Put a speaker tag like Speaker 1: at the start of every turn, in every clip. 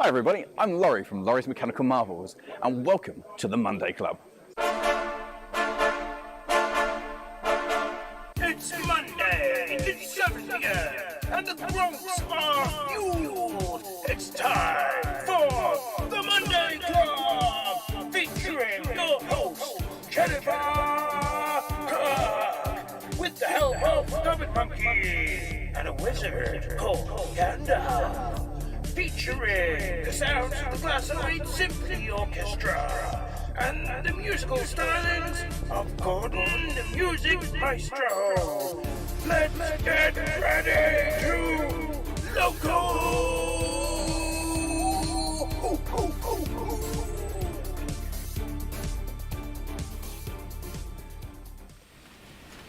Speaker 1: Hi everybody, I'm Laurie from Laurie's Mechanical Marvels, and welcome to the Monday Club.
Speaker 2: It's Monday, it's 7 year, and the Bronx are fueled. It's time for the Monday Club, featuring your host, Jennifer Kirk, with the help of Stubborn Monkey and a wizard called Gandalf. Featuring the sounds of the Glastonbury Symphony Orchestra and the musical stylings of Gordon, the Music Maestro. Let's get ready to Loco!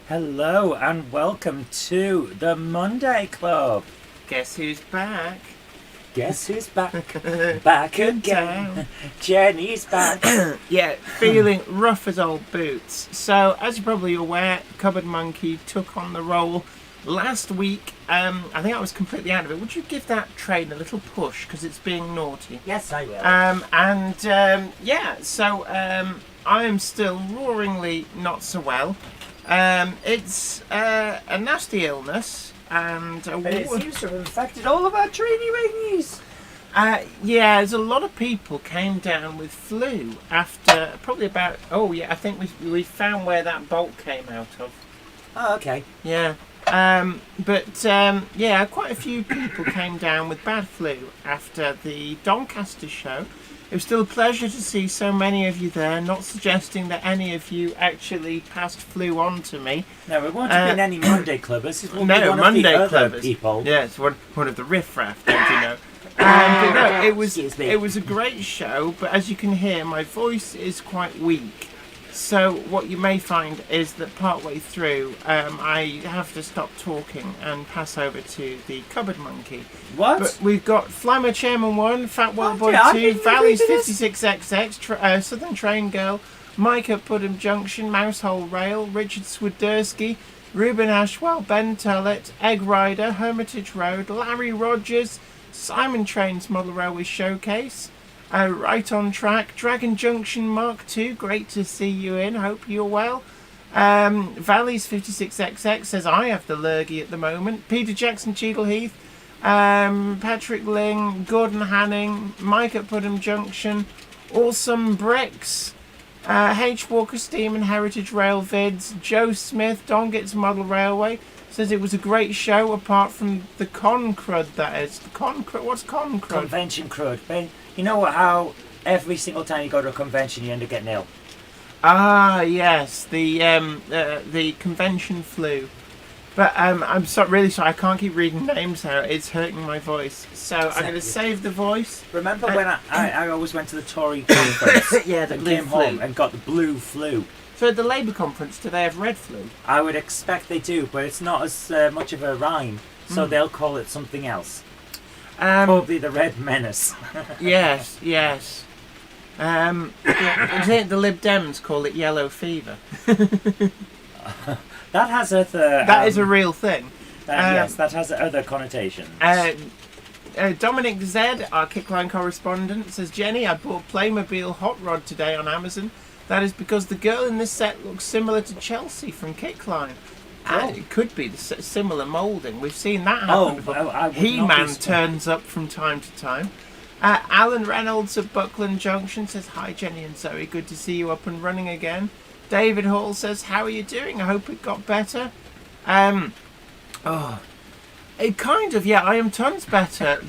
Speaker 3: Hello and welcome to the Monday Club.
Speaker 2: Guess who's back?
Speaker 3: Guess who's back? Back again. Jenny's back.
Speaker 2: Yeah, feeling rough as old boots. So, as you're probably aware, Cupboard Monkey took on the role last week. I think I was completely out of it. Would you give that train a little push because it's being naughty?
Speaker 3: Yes, I will.
Speaker 2: I am still roaringly not so well. It's a nasty illness. And
Speaker 3: it seems to have infected all of our trainee wingies.
Speaker 2: There's a lot of people came down with flu after probably about. I think we found where that bolt came out of.
Speaker 3: Oh, okay.
Speaker 2: Yeah. Quite a few people came down with bad flu after the Doncaster show. It was still a pleasure to see so many of you there, not suggesting that any of you actually passed flu on to me.
Speaker 3: No, it won't have been any Monday Clubbers. It won't be one
Speaker 2: Monday
Speaker 3: of the other
Speaker 2: Clubbers.
Speaker 3: people.
Speaker 2: Yeah, it's one of the riffraff, don't you know? It was a great show, but as you can hear, my voice is quite weak. So what you may find is that partway through, I have to stop talking and pass over to the Cupboard Monkey.
Speaker 3: What?
Speaker 2: But we've got Flymo Chairman 1, Fat Wild Boy 2, Valley's 56XX, Southern Train Girl, Mike at Pudham Junction, Mousehole Rail, Richard Swiderski, Ruben Ashwell, Ben Tullett, Egg Rider, Hermitage Road, Larry Rogers, Simon Trains Model Railway Showcase, Right on Track, Dragon Junction Mark II, great to see you in, hope you're well. Valley's 56XX says I have the lurgy at the moment. Peter Jackson Cheadle Heath, Patrick Ling, Gordon Hanning, Mike at Pudham Junction, Awesome Bricks, H. Walker Steam and Heritage Rail Vids, Joe Smith, Dongit's Model Railway, says it was a great show apart from the con crud, that is. What's con crud?
Speaker 3: Convention crud. Ben, you know how every single time you go to a convention you end up getting ill?
Speaker 2: Ah, yes, the convention flu. But I'm really sorry, I can't keep reading names now. It's hurting my voice. So I'm going to save the voice.
Speaker 3: Remember when I always went to the Tory conference?
Speaker 2: Yeah, the
Speaker 3: and
Speaker 2: blue
Speaker 3: came
Speaker 2: flu.
Speaker 3: home and got the blue flu.
Speaker 2: So at the Labour conference, do they have red flu?
Speaker 3: I would expect they do, but it's not as much of a rhyme, so they'll call it something else. Probably the Red Menace.
Speaker 2: Yes. I think the Lib Dems call it yellow fever.
Speaker 3: That has other...
Speaker 2: That is a real thing.
Speaker 3: Yes, that has other connotations.
Speaker 2: Dominic Z, our Kickline correspondent, says, Jenny, I bought Playmobil Hot Rod today on Amazon. That is because the girl in this set looks similar to Chelsea from Kickline. And it could be the similar moulding. We've seen that happen before. He-Man turns up from time to time. Alan Reynolds of Buckland Junction says, hi Jenny and Zoe, good to see you up and running again. David Hall says, how are you doing? I hope it got better. I am tons better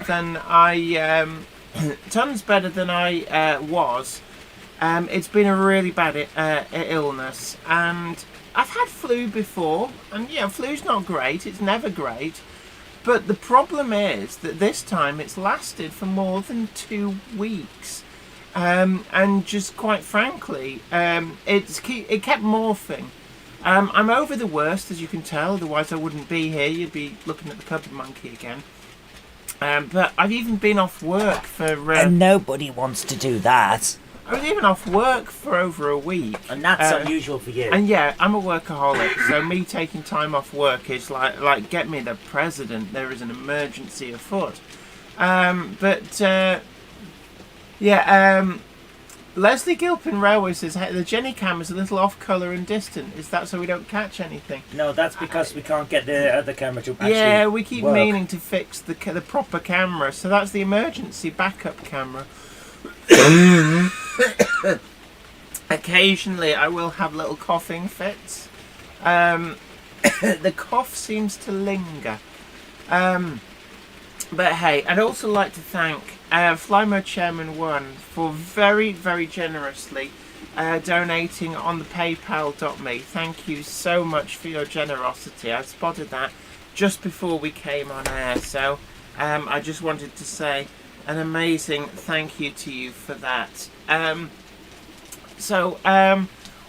Speaker 2: than I was. It's been a really bad illness, and I've had flu before, and flu's not great, it's never great, but the problem is that this time it's lasted for more than 2 weeks, and just quite frankly, it kept morphing. I'm over the worst, as you can tell, otherwise I wouldn't be here, you'd be looking at the Cupboard Monkey again. But I've even been off work for...
Speaker 3: and nobody wants to do that.
Speaker 2: I was even off work for over a week.
Speaker 3: And that's unusual for you.
Speaker 2: And yeah, I'm a workaholic, so me taking time off work is like get me the president, there is an emergency afoot. Yeah, Leslie Gilpin Railway says the Jenny cam is a little off colour and distant. Is that so we don't catch anything?
Speaker 3: No, that's because we can't get the other camera to actually
Speaker 2: Yeah, we keep
Speaker 3: work.
Speaker 2: meaning to fix the proper camera. So that's the emergency backup camera. Occasionally I will have little coughing fits. The cough seems to linger. But hey, I'd also like to thank Flymo Chairman 1 for very, very generously donating on the PayPal.me. Thank you so much for your generosity. I spotted that just before we came on air, so I just wanted to say an amazing thank you to you for that.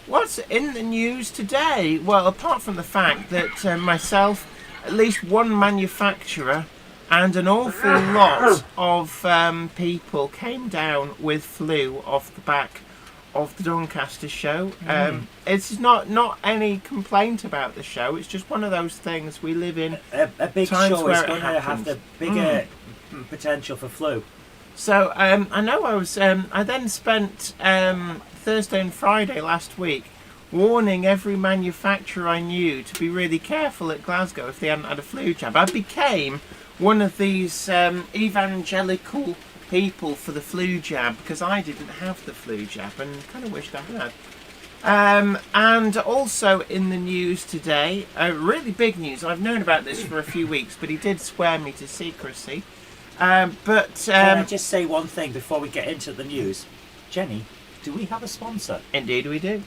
Speaker 2: What's in the news today? Well, apart from the fact that myself, at least one manufacturer, and an awful lot of people came down with flu off the back of the Doncaster show. It's not any complaint about the show. It's just one of those things we live in.
Speaker 3: A big
Speaker 2: times
Speaker 3: show
Speaker 2: where
Speaker 3: is
Speaker 2: it
Speaker 3: going to have the bigger potential for flu.
Speaker 2: So I know I was. I then spent Thursday and Friday last week warning every manufacturer I knew to be really careful at Glasgow if they hadn't had a flu jab. I became one of these evangelical people for the flu jab because I didn't have the flu jab and kind of wished I had. And also in the news today, really big news. I've known about this for a few weeks, but he did swear me to secrecy. Can
Speaker 3: I just say one thing before we get into the news? Jenny, do we have a sponsor?
Speaker 2: Indeed we do.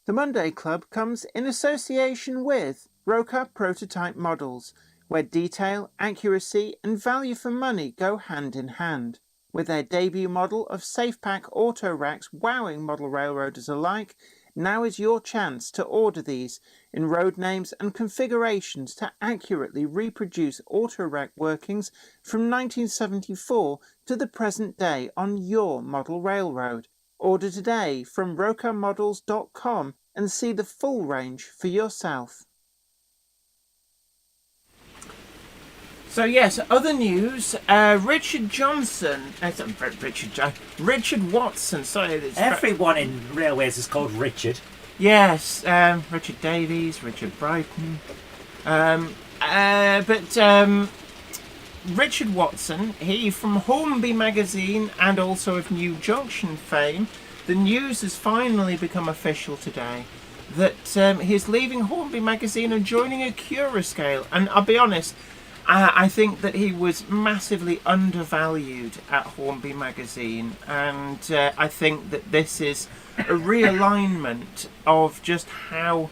Speaker 2: The Monday Club comes in association with Roca Prototype Models, where detail, accuracy and value for money go hand in hand. With their debut model of SafePack auto racks wowing model railroaders alike, now is your chance to order these in road names and configurations to accurately reproduce auto rack workings from 1974 to the present day on your model railroad. Order today from rocamodels.com and see the full range for yourself. So yes, other news. Richard Watson. Sorry,
Speaker 3: everyone in railways is called Richard.
Speaker 2: Yes, Richard Davies, Richard Brighton. Richard Watson, he from Hornby magazine and also of New Junction fame. The news has finally become official today that he's leaving Hornby magazine and joining a Curascale. And I'll be honest, I think that he was massively undervalued at Hornby magazine, and I think that this is a realignment of just how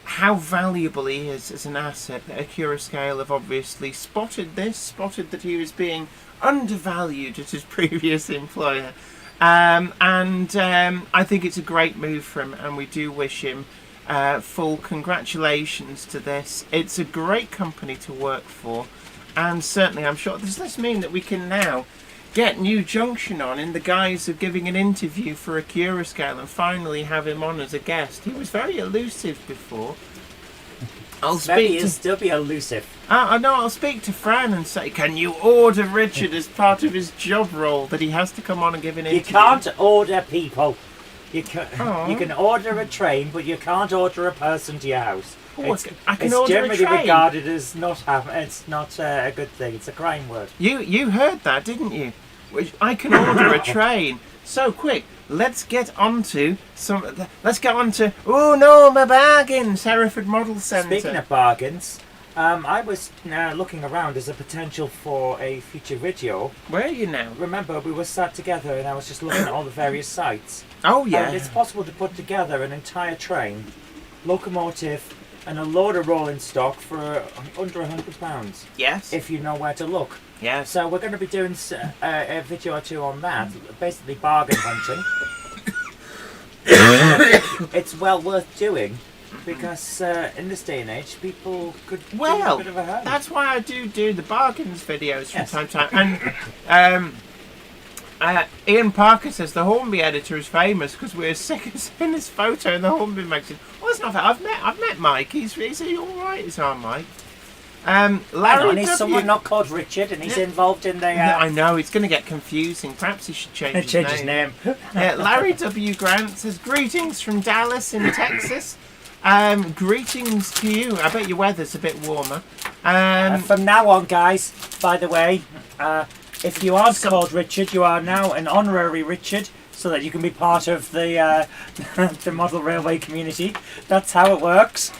Speaker 2: valuable he is as an asset. That a Curascale have obviously spotted that he was being undervalued at his previous employer, and I think it's a great move for him, and we do wish him full congratulations to this. It's a great company to work for, and certainly I'm sure, does this mean that we can now get New Junction on in the guise of giving an interview for a Curascale and finally have him on as a guest? He was very elusive before. I'll
Speaker 3: still be elusive.
Speaker 2: I'll speak to Fran and say, can you order Richard as part of his job role that he has to come on and give an interview?
Speaker 3: You can't order people. You can order a train, but you can't order a person to your house.
Speaker 2: I can order a train.
Speaker 3: It's generally regarded as not a good thing. It's a crime word.
Speaker 2: You heard that, didn't you? I can order a train. So quick, let's get on to oh no, my bargains, Hereford Model Centre.
Speaker 3: Speaking of bargains, I was looking around as a potential for a future video.
Speaker 2: Where are you now?
Speaker 3: Remember, we were sat together and I was just looking at all the various sites.
Speaker 2: Oh yeah.
Speaker 3: And it's possible to put together an entire train, locomotive, and a load of rolling stock for under £100.
Speaker 2: Yes.
Speaker 3: If you know where to look.
Speaker 2: Yeah.
Speaker 3: So we're going to be doing a video or two on that, basically bargain hunting. It's well worth doing because in this day and age, people could do a bit of a hurry. That's
Speaker 2: why I do the bargains videos from time to time. And Ian Parker says the Hornby editor is famous because we're sick of seeing his photo in the Hornby magazine. Well, that's not fair. I've met Mike. He's all right. Is our Mike? Larry
Speaker 3: Is
Speaker 2: W.
Speaker 3: someone not called Richard and he's involved in the...
Speaker 2: I know, it's going to get confusing. Perhaps he should change his name. Larry W. Grant says, greetings from Dallas in Texas. Greetings to you. I bet your weather's a bit warmer.
Speaker 3: From now on, guys, by the way, if you aren't called Richard, you are now an honorary Richard, so that you can be part of the the model railway community. That's how it works.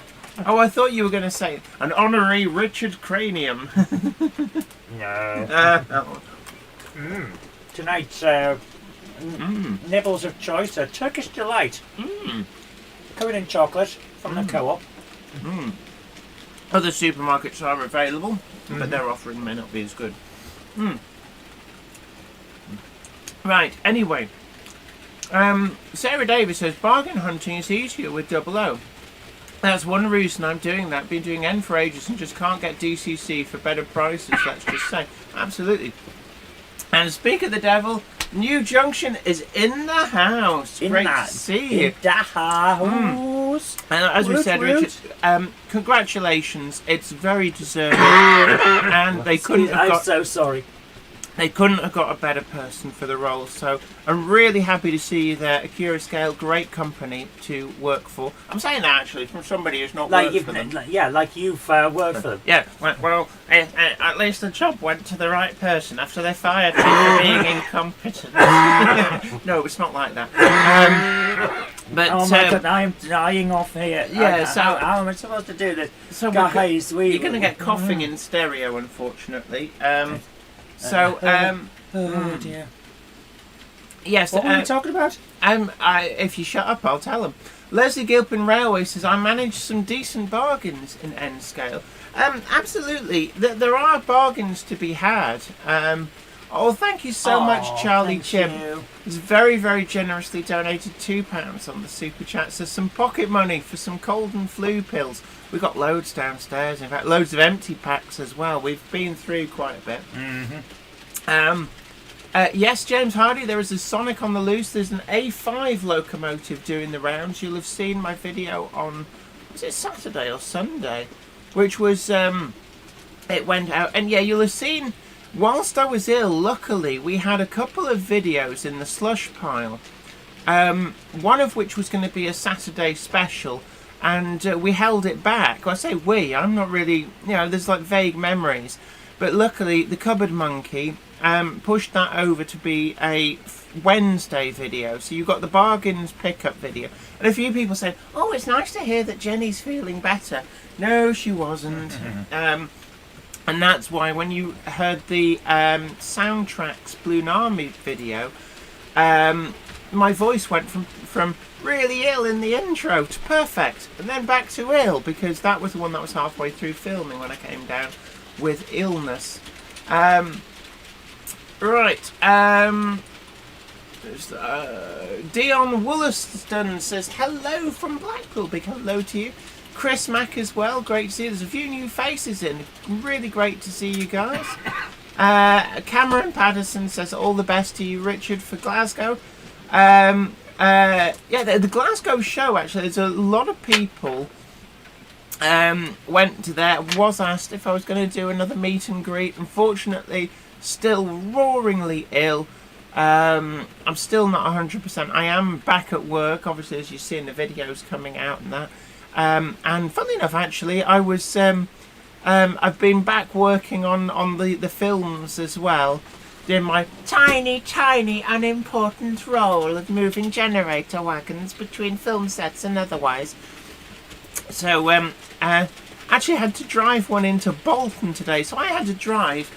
Speaker 2: Oh, I thought you were going to say an honorary Richard Cranium.
Speaker 3: No. Tonight's nibbles of choice are Turkish Delight. Covered in chocolate from the Co-op.
Speaker 2: Other supermarkets are available, but their offering may not be as good. Right, anyway. Sarah Davis says, bargain hunting is easier with double O. That's one reason I'm doing that. Been doing N for ages and just can't get DCC for better prices, let's just say. Absolutely. And speak of the devil, New Junction is in the house. Great to see you.
Speaker 3: In the house.
Speaker 2: And as we said, Richard, congratulations. It's very deserving. And they couldn't have got...
Speaker 3: I'm so sorry.
Speaker 2: They couldn't have got a better person for the role, so I'm really happy to see you there. Akira Scale, great company to work for. I'm saying that actually from somebody who's not worked for them.
Speaker 3: Like you've worked for them.
Speaker 2: Yeah, well, at least the job went to the right person after they fired me for being incompetent. No, it's not like that. But
Speaker 3: oh my God, I'm dying off here.
Speaker 2: Yeah,
Speaker 3: how am I supposed to do this?
Speaker 2: So
Speaker 3: guys,
Speaker 2: you're going to get coughing in stereo, unfortunately.
Speaker 3: Oh dear.
Speaker 2: Yes.
Speaker 3: What were we talking about?
Speaker 2: If you shut up, I'll tell them. Leslie Gilpin Railway says, I managed some decent bargains in N scale. Absolutely. There are bargains to be had. Thank you so much, Charlie Chim. He's very, very generously donated £2 on the Super Chat. So some pocket money for some cold and flu pills. We've got loads downstairs. In fact, loads of empty packs as well. We've been through quite a bit. Yes, James Hardy, there is a Sonic on the loose. There's an A5 locomotive doing the rounds. You'll have seen my video on, was it Saturday or Sunday? Which was, it went out. And yeah, you'll have seen, whilst I was ill, luckily, we had a couple of videos in the slush pile. One of which was going to be a Saturday special. And we held it back. I say we, I'm not really, there's like vague memories. But luckily, the Cupboard Monkey pushed that over to be a Wednesday video. So you got the bargains pickup video. And a few people said, oh, it's nice to hear that Jenny's feeling better. No, she wasn't. And that's why when you heard the Soundtracks Blue Army video, my voice went from really ill in the intro to perfect, and then back to ill, because that was the one that was halfway through filming when I came down with illness. Dion Wollaston says hello from Blackpool. Big hello to you. Chris Mack as well, great to see you. There's a few new faces in, really great to see you guys. Cameron Patterson says all the best to you, Richard, for Glasgow. The Glasgow show, actually, there's a lot of people went to there. Was asked if I was going to do another meet and greet. Unfortunately, still roaringly ill. I'm still not 100%. I am back at work, obviously, as you see in the videos coming out and that. And funnily enough, actually, I was I've been back working on the films as well. Doing my tiny, unimportant role of moving generator wagons between film sets and otherwise. So, actually had to drive one into Bolton today. So I had to drive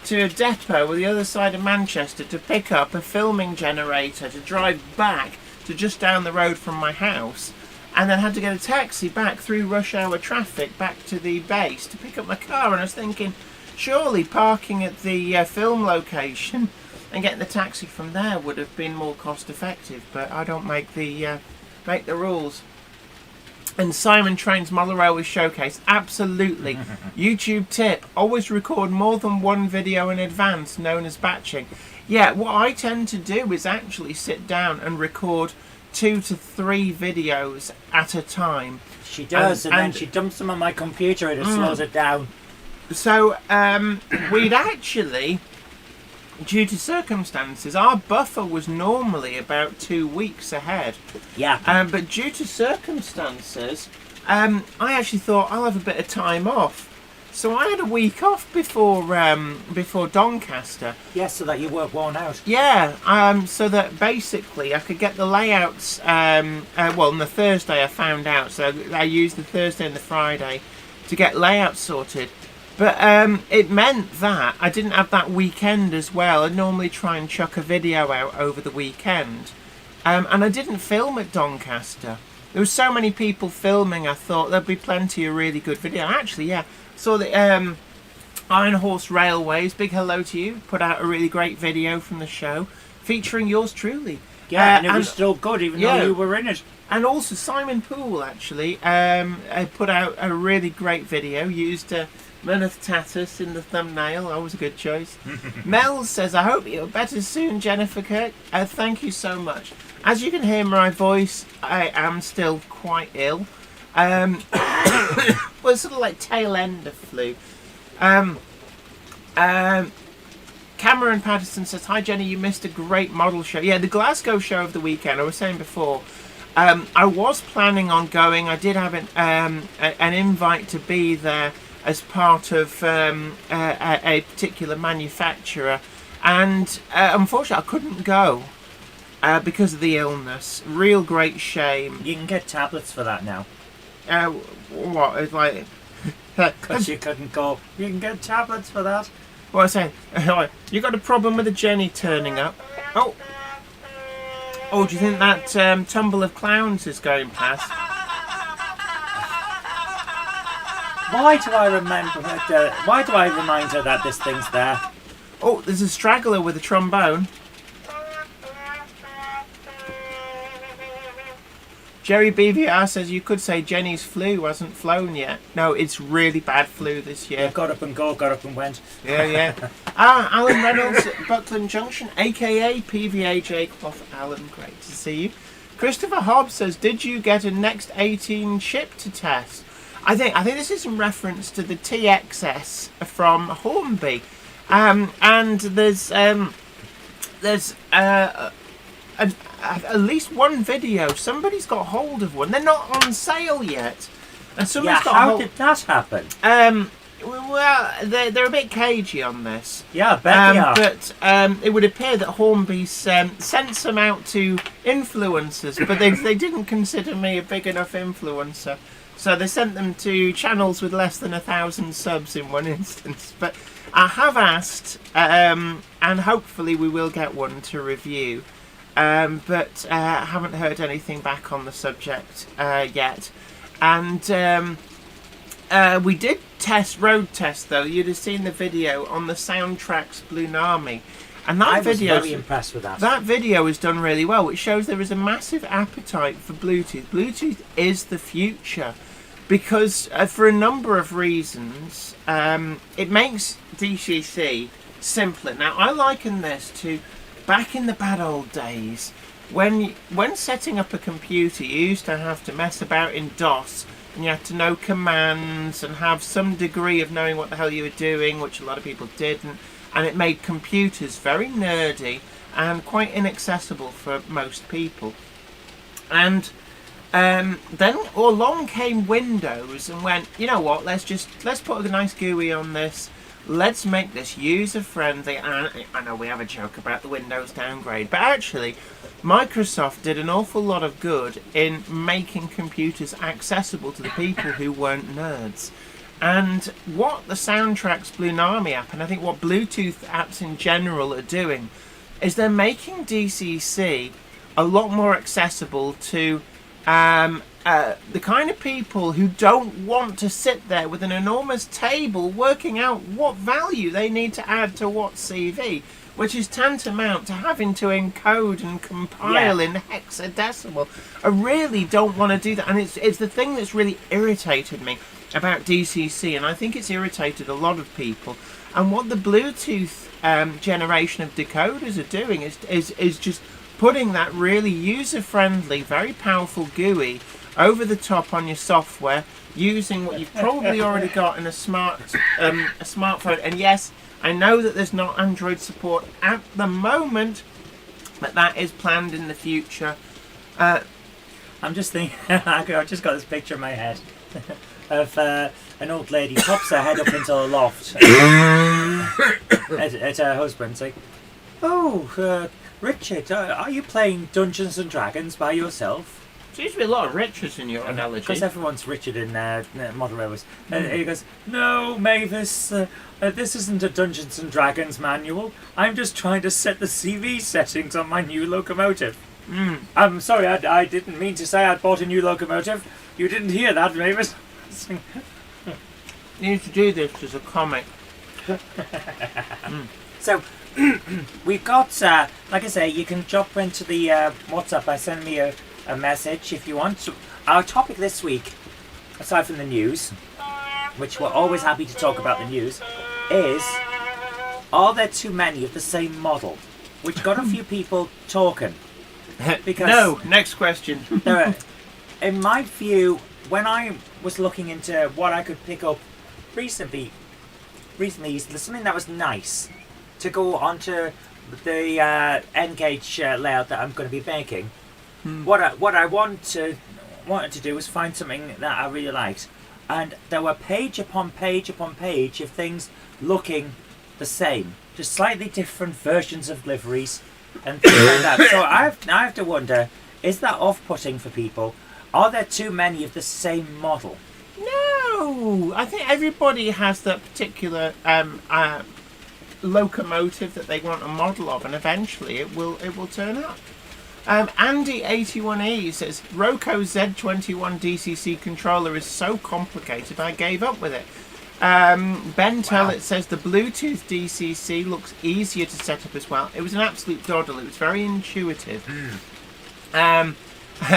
Speaker 2: to a depot on the other side of Manchester to pick up a filming generator to drive back to just down the road from my house. And then had to get a taxi back through rush hour traffic back to the base to pick up my car. And I was thinking, surely parking at the film location and getting the taxi from there would have been more cost effective, but I don't make the rules. And Simon Train's Model Railway Showcase, absolutely. YouTube tip, always record more than one video in advance, known as batching. Yeah, what I tend to do is actually sit down and record 2 to 3 videos at a time.
Speaker 3: She does, and then she dumps them on my computer and it slows it down.
Speaker 2: So we'd actually, due to circumstances, our buffer was normally about 2 weeks ahead.
Speaker 3: Yeah.
Speaker 2: But due to circumstances, I actually thought I'll have a bit of time off. So I had a week off before Doncaster.
Speaker 3: Yeah, so that you weren't worn out.
Speaker 2: Yeah, so that basically I could get the layouts. Well, on the Thursday I found out, so I used the Thursday and the Friday to get layouts sorted. But it meant that I didn't have that weekend as well. I normally try and chuck a video out over the weekend, and I didn't film at Doncaster. There were so many people filming. I thought there'd be plenty of really good video. Actually, yeah. Saw the Iron Horse Railways, big hello to you, put out a really great video from the show featuring yours truly.
Speaker 3: Yeah, and it was still good even though you were in it.
Speaker 2: And also Simon Poole actually put out a really great video, used Myneth Tatus in the thumbnail. That was a good choice. Mel says, I hope you're better soon, Jennifer Kirk. Thank you so much. As you can hear my voice, I am still quite ill. Well, sort of like tail end of flu. Cameron Patterson says, hi Jenny, you missed a great model show. Yeah, the Glasgow show of the weekend, I was saying before. I was planning on going. I did have an invite to be there as part of a particular manufacturer. And unfortunately, I couldn't go because of the illness. Real great shame.
Speaker 3: You can get tablets for that now.
Speaker 2: What? It's like...
Speaker 3: Because you couldn't go. You can get tablets for that.
Speaker 2: What was I saying? You got a problem with a Jenny turning up? Oh, do you think that tumble of clowns is going past?
Speaker 3: Why do I remember her? Why do I remind her that this thing's there?
Speaker 2: Oh, there's a straggler with a trombone. Jerry BVR says you could say Jenny's flu hasn't flown yet. No, it's really bad flu this year.
Speaker 3: Yeah, got up and go, got up and went.
Speaker 2: Yeah. Alan Reynolds at Buckland Junction, aka PVAJ Cloth Alan, great to see you. Christopher Hobbs says, did you get a Next 18 chip to test? I think this is in reference to the TXS from Hornby. And there's at least one video. Somebody's got hold of one. They're not on sale yet. And somebody's got
Speaker 3: how did that happen?
Speaker 2: Well, they're a bit cagey on this.
Speaker 3: Yeah, I bet they are.
Speaker 2: But it would appear that Hornby sent some out to influencers, but they didn't consider me a big enough influencer. So they sent them to channels with less than 1,000 subs in one instance. But I have asked, and hopefully we will get one to review. But I haven't heard anything back on the subject yet. And we did road test though. You'd have seen the video on the Soundtracks Blunami. And that
Speaker 3: I was
Speaker 2: video,
Speaker 3: very impressed with that.
Speaker 2: That video is done really well, which shows there is a massive appetite for Bluetooth. Bluetooth is the future because for a number of reasons, it makes DCC simpler. Now, I liken this to back in the bad old days when setting up a computer, you used to have to mess about in DOS and you had to know commands and have some degree of knowing what the hell you were doing, which a lot of people didn't. And it made computers very nerdy and quite inaccessible for most people. And then along came Windows and went, you know what, let's put a nice GUI on this. Let's make this user-friendly. And I know we have a joke about the Windows downgrade, but actually Microsoft did an awful lot of good in making computers accessible to the people who weren't nerds. And what the Soundtracks Blunami app, and I think what Bluetooth apps in general are doing, is they're making DCC a lot more accessible to the kind of people who don't want to sit there with an enormous table working out what value they need to add to what CV, which is tantamount to having to encode and compile in hexadecimal. I really don't want to do that, and it's the thing that's really irritated me about DCC, and I think it's irritated a lot of people. And what the Bluetooth generation of decoders are doing is just putting that really user-friendly, very powerful GUI over the top on your software using what you've probably already got in a smartphone. And yes, I know that there's not Android support at the moment, but that is planned in the future.
Speaker 3: I'm just thinking, I've just got this picture in my head of an old lady pops her head up into the loft at her husband saying, "Oh, Richard, are you playing Dungeons and Dragons by yourself?"
Speaker 2: Seems to be a lot of Richards in your analogy.
Speaker 3: Because everyone's Richard in model railways. And he goes, "No, Mavis, this isn't a Dungeons and Dragons manual. I'm just trying to set the CV settings on my new locomotive." I'm sorry, I didn't mean to say I'd bought a new locomotive. You didn't hear that, Mavis.
Speaker 2: You need to do this as a comic.
Speaker 3: So, we've got, like I say, you can drop into the WhatsApp by sending me a message if you want. So our topic this week, aside from the news, which we're always happy to talk about the news, is, are there too many of the same model? Which got a few people talking. Because
Speaker 2: no, next question.
Speaker 3: In my view, when I was looking into what I could pick up recently, there's something that was nice to go onto the N-gauge layout that I'm going to be making. What I wanted to do was find something that I really liked, and there were page upon page upon page of things looking the same, just slightly different versions of liveries and things like that. So I have to wonder, is that off-putting for people? Are there too many of the same model?
Speaker 2: No, I think everybody has that particular locomotive that they want a model of, and eventually it will turn up. Andy81E says, Roco Z21 DCC controller is so complicated I gave up with it. Ben Tullett says the Bluetooth DCC looks easier to set up as well. It was an absolute doddle. It was very intuitive. I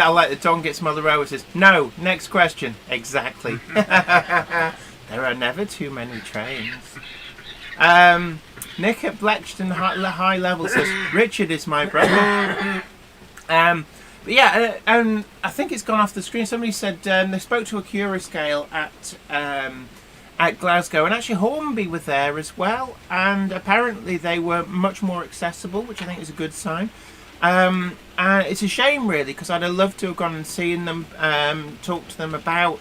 Speaker 2: like that Don Gets Mother Rower says, no, next question. Exactly. There are never too many trains. Nick at Bletchton High Level says, Richard is my brother. But yeah, and I think it's gone off the screen. Somebody said they spoke to a Curascale at Glasgow, and actually Hornby were there as well, and apparently they were much more accessible, which I think is a good sign. And it's a shame really, because I'd have loved to have gone and seen them, talk to them about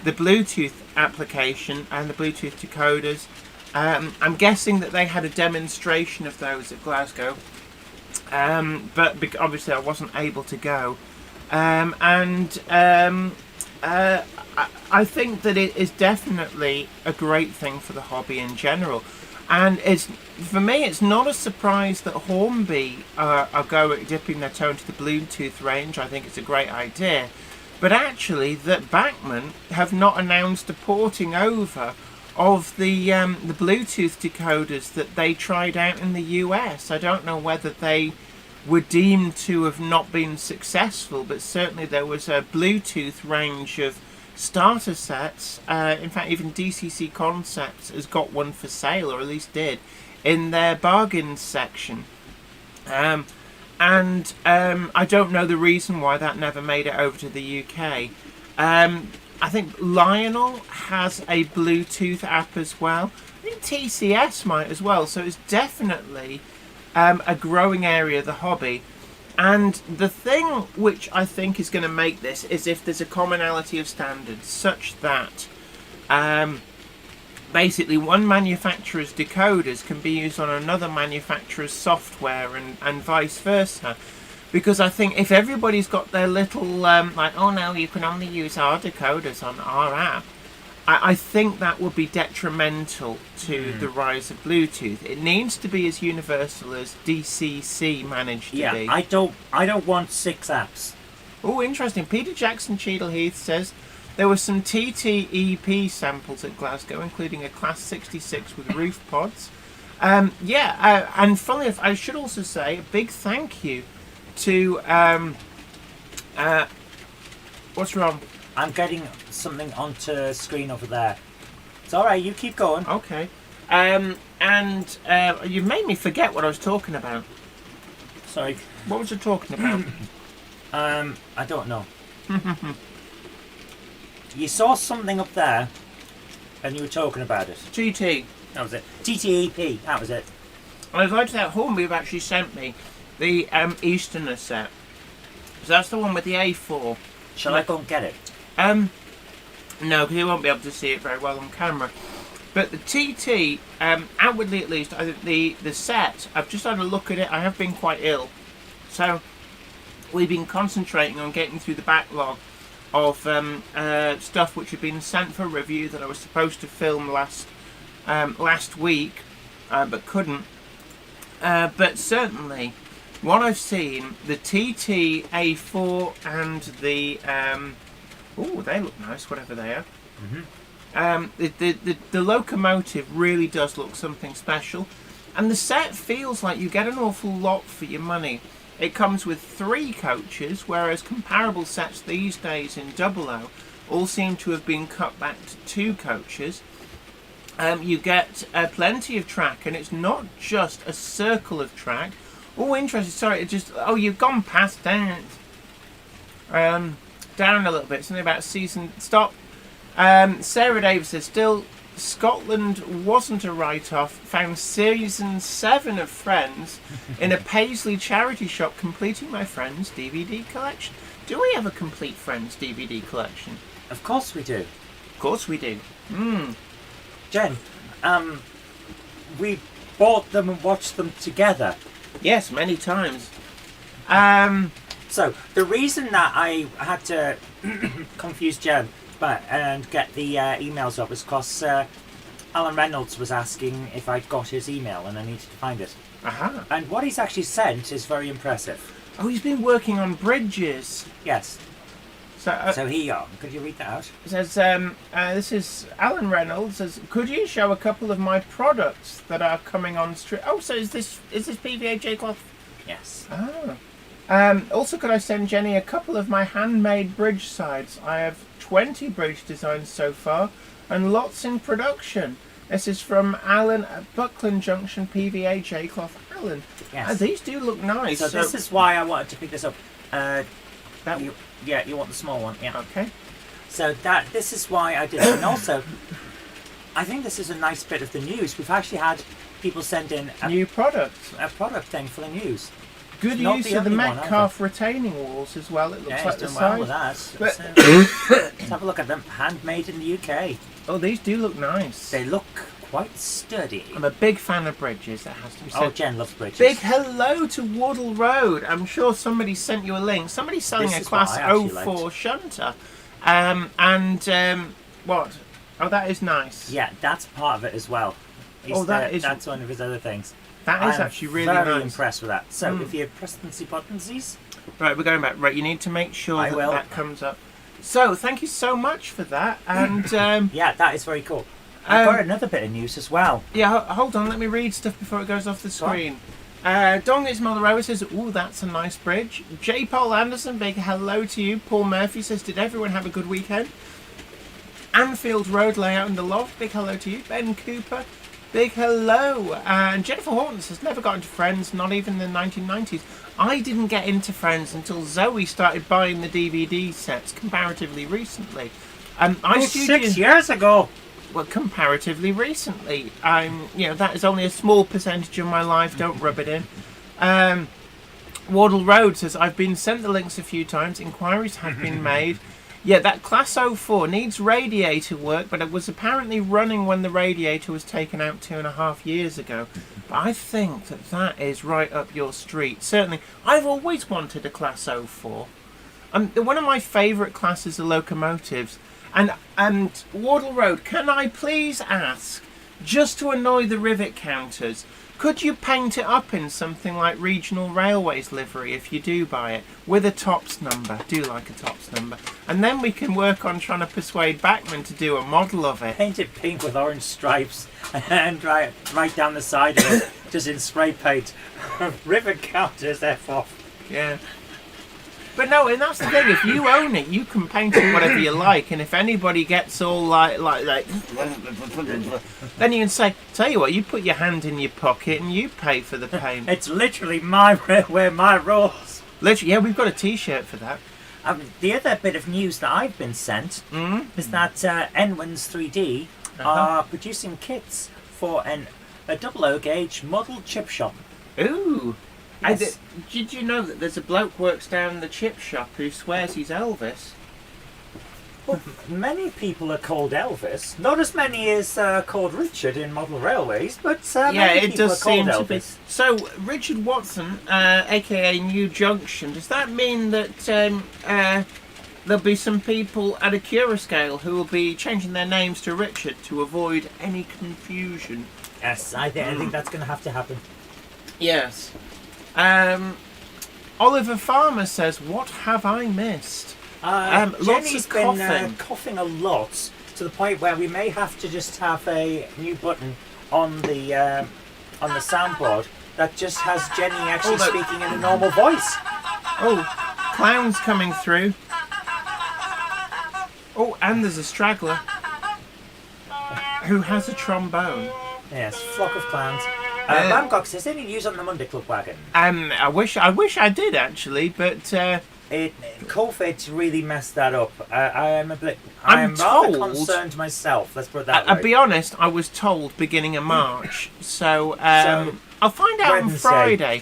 Speaker 2: the Bluetooth application and the Bluetooth decoders. I'm guessing that they had a demonstration of those at Glasgow. But obviously I wasn't able to go, I think that it is definitely a great thing for the hobby in general, and for me it's not a surprise that Hornby are dipping their toe into the Bluetooth range. I think it's a great idea, but actually that Bachmann have not announced a porting over of the Bluetooth decoders that they tried out in the US. I don't know whether they were deemed to have not been successful, but certainly there was a Bluetooth range of starter sets. In fact, even DCC Concepts has got one for sale, or at least did, in their bargains section. I don't know the reason why that never made it over to the UK. I think Lionel has a Bluetooth app as well. I think TCS might as well. So it's definitely a growing area of the hobby. And the thing which I think is going to make this is if there's a commonality of standards, such that basically one manufacturer's decoders can be used on another manufacturer's software and vice versa. Because I think if everybody's got their little, like, oh no, you can only use our decoders on our app, I think that would be detrimental to the rise of Bluetooth. It needs to be as universal as DCC managed to be.
Speaker 3: Yeah, I don't want 6 apps.
Speaker 2: Oh, interesting. Peter Jackson Cheadle Heath says there were some TTEP samples at Glasgow, including a Class 66 with roof pods. And funnily enough, I should also say a big thank you to what's wrong?
Speaker 3: I'm getting something onto screen over there. It's alright, you keep going.
Speaker 2: Okay. You've made me forget what I was talking about.
Speaker 3: Sorry.
Speaker 2: What was I talking about?
Speaker 3: I don't know. You saw something up there, and you were talking about it.
Speaker 2: GT.
Speaker 3: That was it. TTEP. That was it.
Speaker 2: I've liked that Hornby have actually sent me the Easterner set. So that's the one with the A4.
Speaker 3: Shall I go and get it?
Speaker 2: No, because you won't be able to see it very well on camera. But the TT, outwardly at least, I think the set, I've just had a look at it. I have been quite ill. So we've been concentrating on getting through the backlog of stuff which had been sent for review that I was supposed to film last week, but couldn't. But certainly, what I've seen, the TT A4 and the oh, they look nice, whatever they are. The Locomotive really does look something special, and the set feels like you get an awful lot for your money. It comes with 3 coaches, whereas comparable sets these days in 00 all seem to have been cut back to 2 coaches. You get plenty of track, and it's not just a circle of track. Oh, interesting. Sorry, it just... Oh, you've gone past that. Down a little bit. Something about season... Stop. Sarah Davis says, still, Scotland wasn't a write-off. Found season 7 of Friends in a Paisley charity shop, completing my Friends DVD collection. Do we have a complete Friends DVD collection?
Speaker 3: Of course we do.
Speaker 2: Of course we do.
Speaker 3: Jen, we bought them and watched them together.
Speaker 2: Yes, many times.
Speaker 3: So, the reason that I had to confuse Jen and get the emails up was because Alan Reynolds was asking if I'd got his email and I needed to find it.
Speaker 2: Aha.
Speaker 3: And what he's actually sent is very impressive.
Speaker 2: Oh, he's been working on bridges.
Speaker 3: Yes.
Speaker 2: So
Speaker 3: here you are. Could you read that out?
Speaker 2: It says, this is Alan Reynolds. Says, could you show a couple of my products that are coming on stream? Oh, so is this PVHA cloth?
Speaker 3: Yes.
Speaker 2: Oh. Also, could I send Jenny a couple of my handmade bridge sides? I have 20 bridge designs so far, and lots in production. This is from Alan at Buckland Junction, PVHA cloth. Alan.
Speaker 3: Yes.
Speaker 2: These do look nice.
Speaker 3: So this is why I wanted to pick this up. You want the small one, yeah.
Speaker 2: Okay.
Speaker 3: So this is why I did it. And also, I think this is a nice bit of the news. We've actually had people send in
Speaker 2: new products.
Speaker 3: A product thing for the news.
Speaker 2: Good use of the Metcalf retaining walls as well. It looks like the
Speaker 3: well with
Speaker 2: size.
Speaker 3: that. Let's have a look at them. Handmade in the UK.
Speaker 2: Oh, these do look nice.
Speaker 3: They look quite sturdy.
Speaker 2: I'm a big fan of bridges, that has to be said.
Speaker 3: Oh, Jen loves bridges.
Speaker 2: Big hello to Waddle Road. I'm sure somebody sent you a link. Somebody's selling a Class 04 shunter. What? Oh, that is nice.
Speaker 3: Yeah, that's part of it as well. That's one of his other things.
Speaker 2: That is actually really nice.
Speaker 3: Very impressed with that. So, if you press the buttons,
Speaker 2: right, we're going back. Right, you need to make sure that comes up. So, thank you so much for that. And
Speaker 3: yeah, that is very cool. I've got another bit of news as well.
Speaker 2: Yeah, hold on. Let me read stuff before it goes off the screen. Dong's Mother says, "Ooh, that's a nice bridge." J. Paul Anderson, big hello to you. Paul Murphy says, "Did everyone have a good weekend?" Anfield Road layout in the loft, big hello to you. Ben Cooper, big hello. And Jennifer Horton says, "Never got into Friends, not even in the 1990s. I didn't get into Friends until Zoe started buying the DVD sets comparatively recently.
Speaker 3: 6 years ago."
Speaker 2: Well, comparatively recently. That is only a small percentage of my life. Don't rub it in. Waddle Road says, "I've been sent the links a few times. Inquiries have been made. Yeah, that Class 04 needs radiator work, but it was apparently running when the radiator was taken out 2.5 years ago. But I think that is right up your street. Certainly, I've always wanted a Class 04. One of my favourite classes are locomotives. And Waddle Road, can I please ask, just to annoy the rivet counters, could you paint it up in something like Regional Railways livery if you do buy it, with a tops number? Do like a tops number. And then we can work on trying to persuade Bachman to do a model of it.
Speaker 3: Paint it pink with orange stripes and right down the side of it, just in spray paint. Rivet counters, F off.
Speaker 2: Yeah. But no, and that's the thing, if you own it, you can paint it whatever you like, and if anybody gets all like then you can say, tell you what, you put your hand in your pocket and you pay for the paint.
Speaker 3: It's literally my railway, my rules.
Speaker 2: Literally, yeah, we've got a t-shirt for that.
Speaker 3: The other bit of news that I've been sent is that N1's 3D are producing kits for a 00 gauge model chip shop.
Speaker 2: Ooh.
Speaker 3: Yes.
Speaker 2: Did you know that there's a bloke works down in the chip shop who swears he's Elvis?
Speaker 3: Well, many people are called Elvis. Not as many as called Richard in model railways, but many people are called Elvis.
Speaker 2: So, Richard Watson, aka New Junction, does that mean that there'll be some people at a Curascale who will be changing their names to Richard to avoid any confusion?
Speaker 3: Yes, I think that's going to have to happen.
Speaker 2: Yes. Oliver Farmer says, "What have I missed?" Lots
Speaker 3: Jenny's
Speaker 2: of
Speaker 3: been
Speaker 2: coughing.
Speaker 3: coughing a lot, to the point where we may have to just have a new button on the soundboard that just has Jenny actually speaking in a normal voice.
Speaker 2: Oh, clowns coming through. Oh, and there's a straggler who has a trombone.
Speaker 3: Yes, flock of clowns. Bangkok says, any news on the Monday Club wagon?
Speaker 2: I wish I did actually, but
Speaker 3: COVID's really messed that up. I'm
Speaker 2: I'm
Speaker 3: rather
Speaker 2: told-
Speaker 3: concerned myself. Let's put it that way.
Speaker 2: I'll be honest. I was told beginning of March, so I'll find out on
Speaker 3: Wednesday.
Speaker 2: Friday.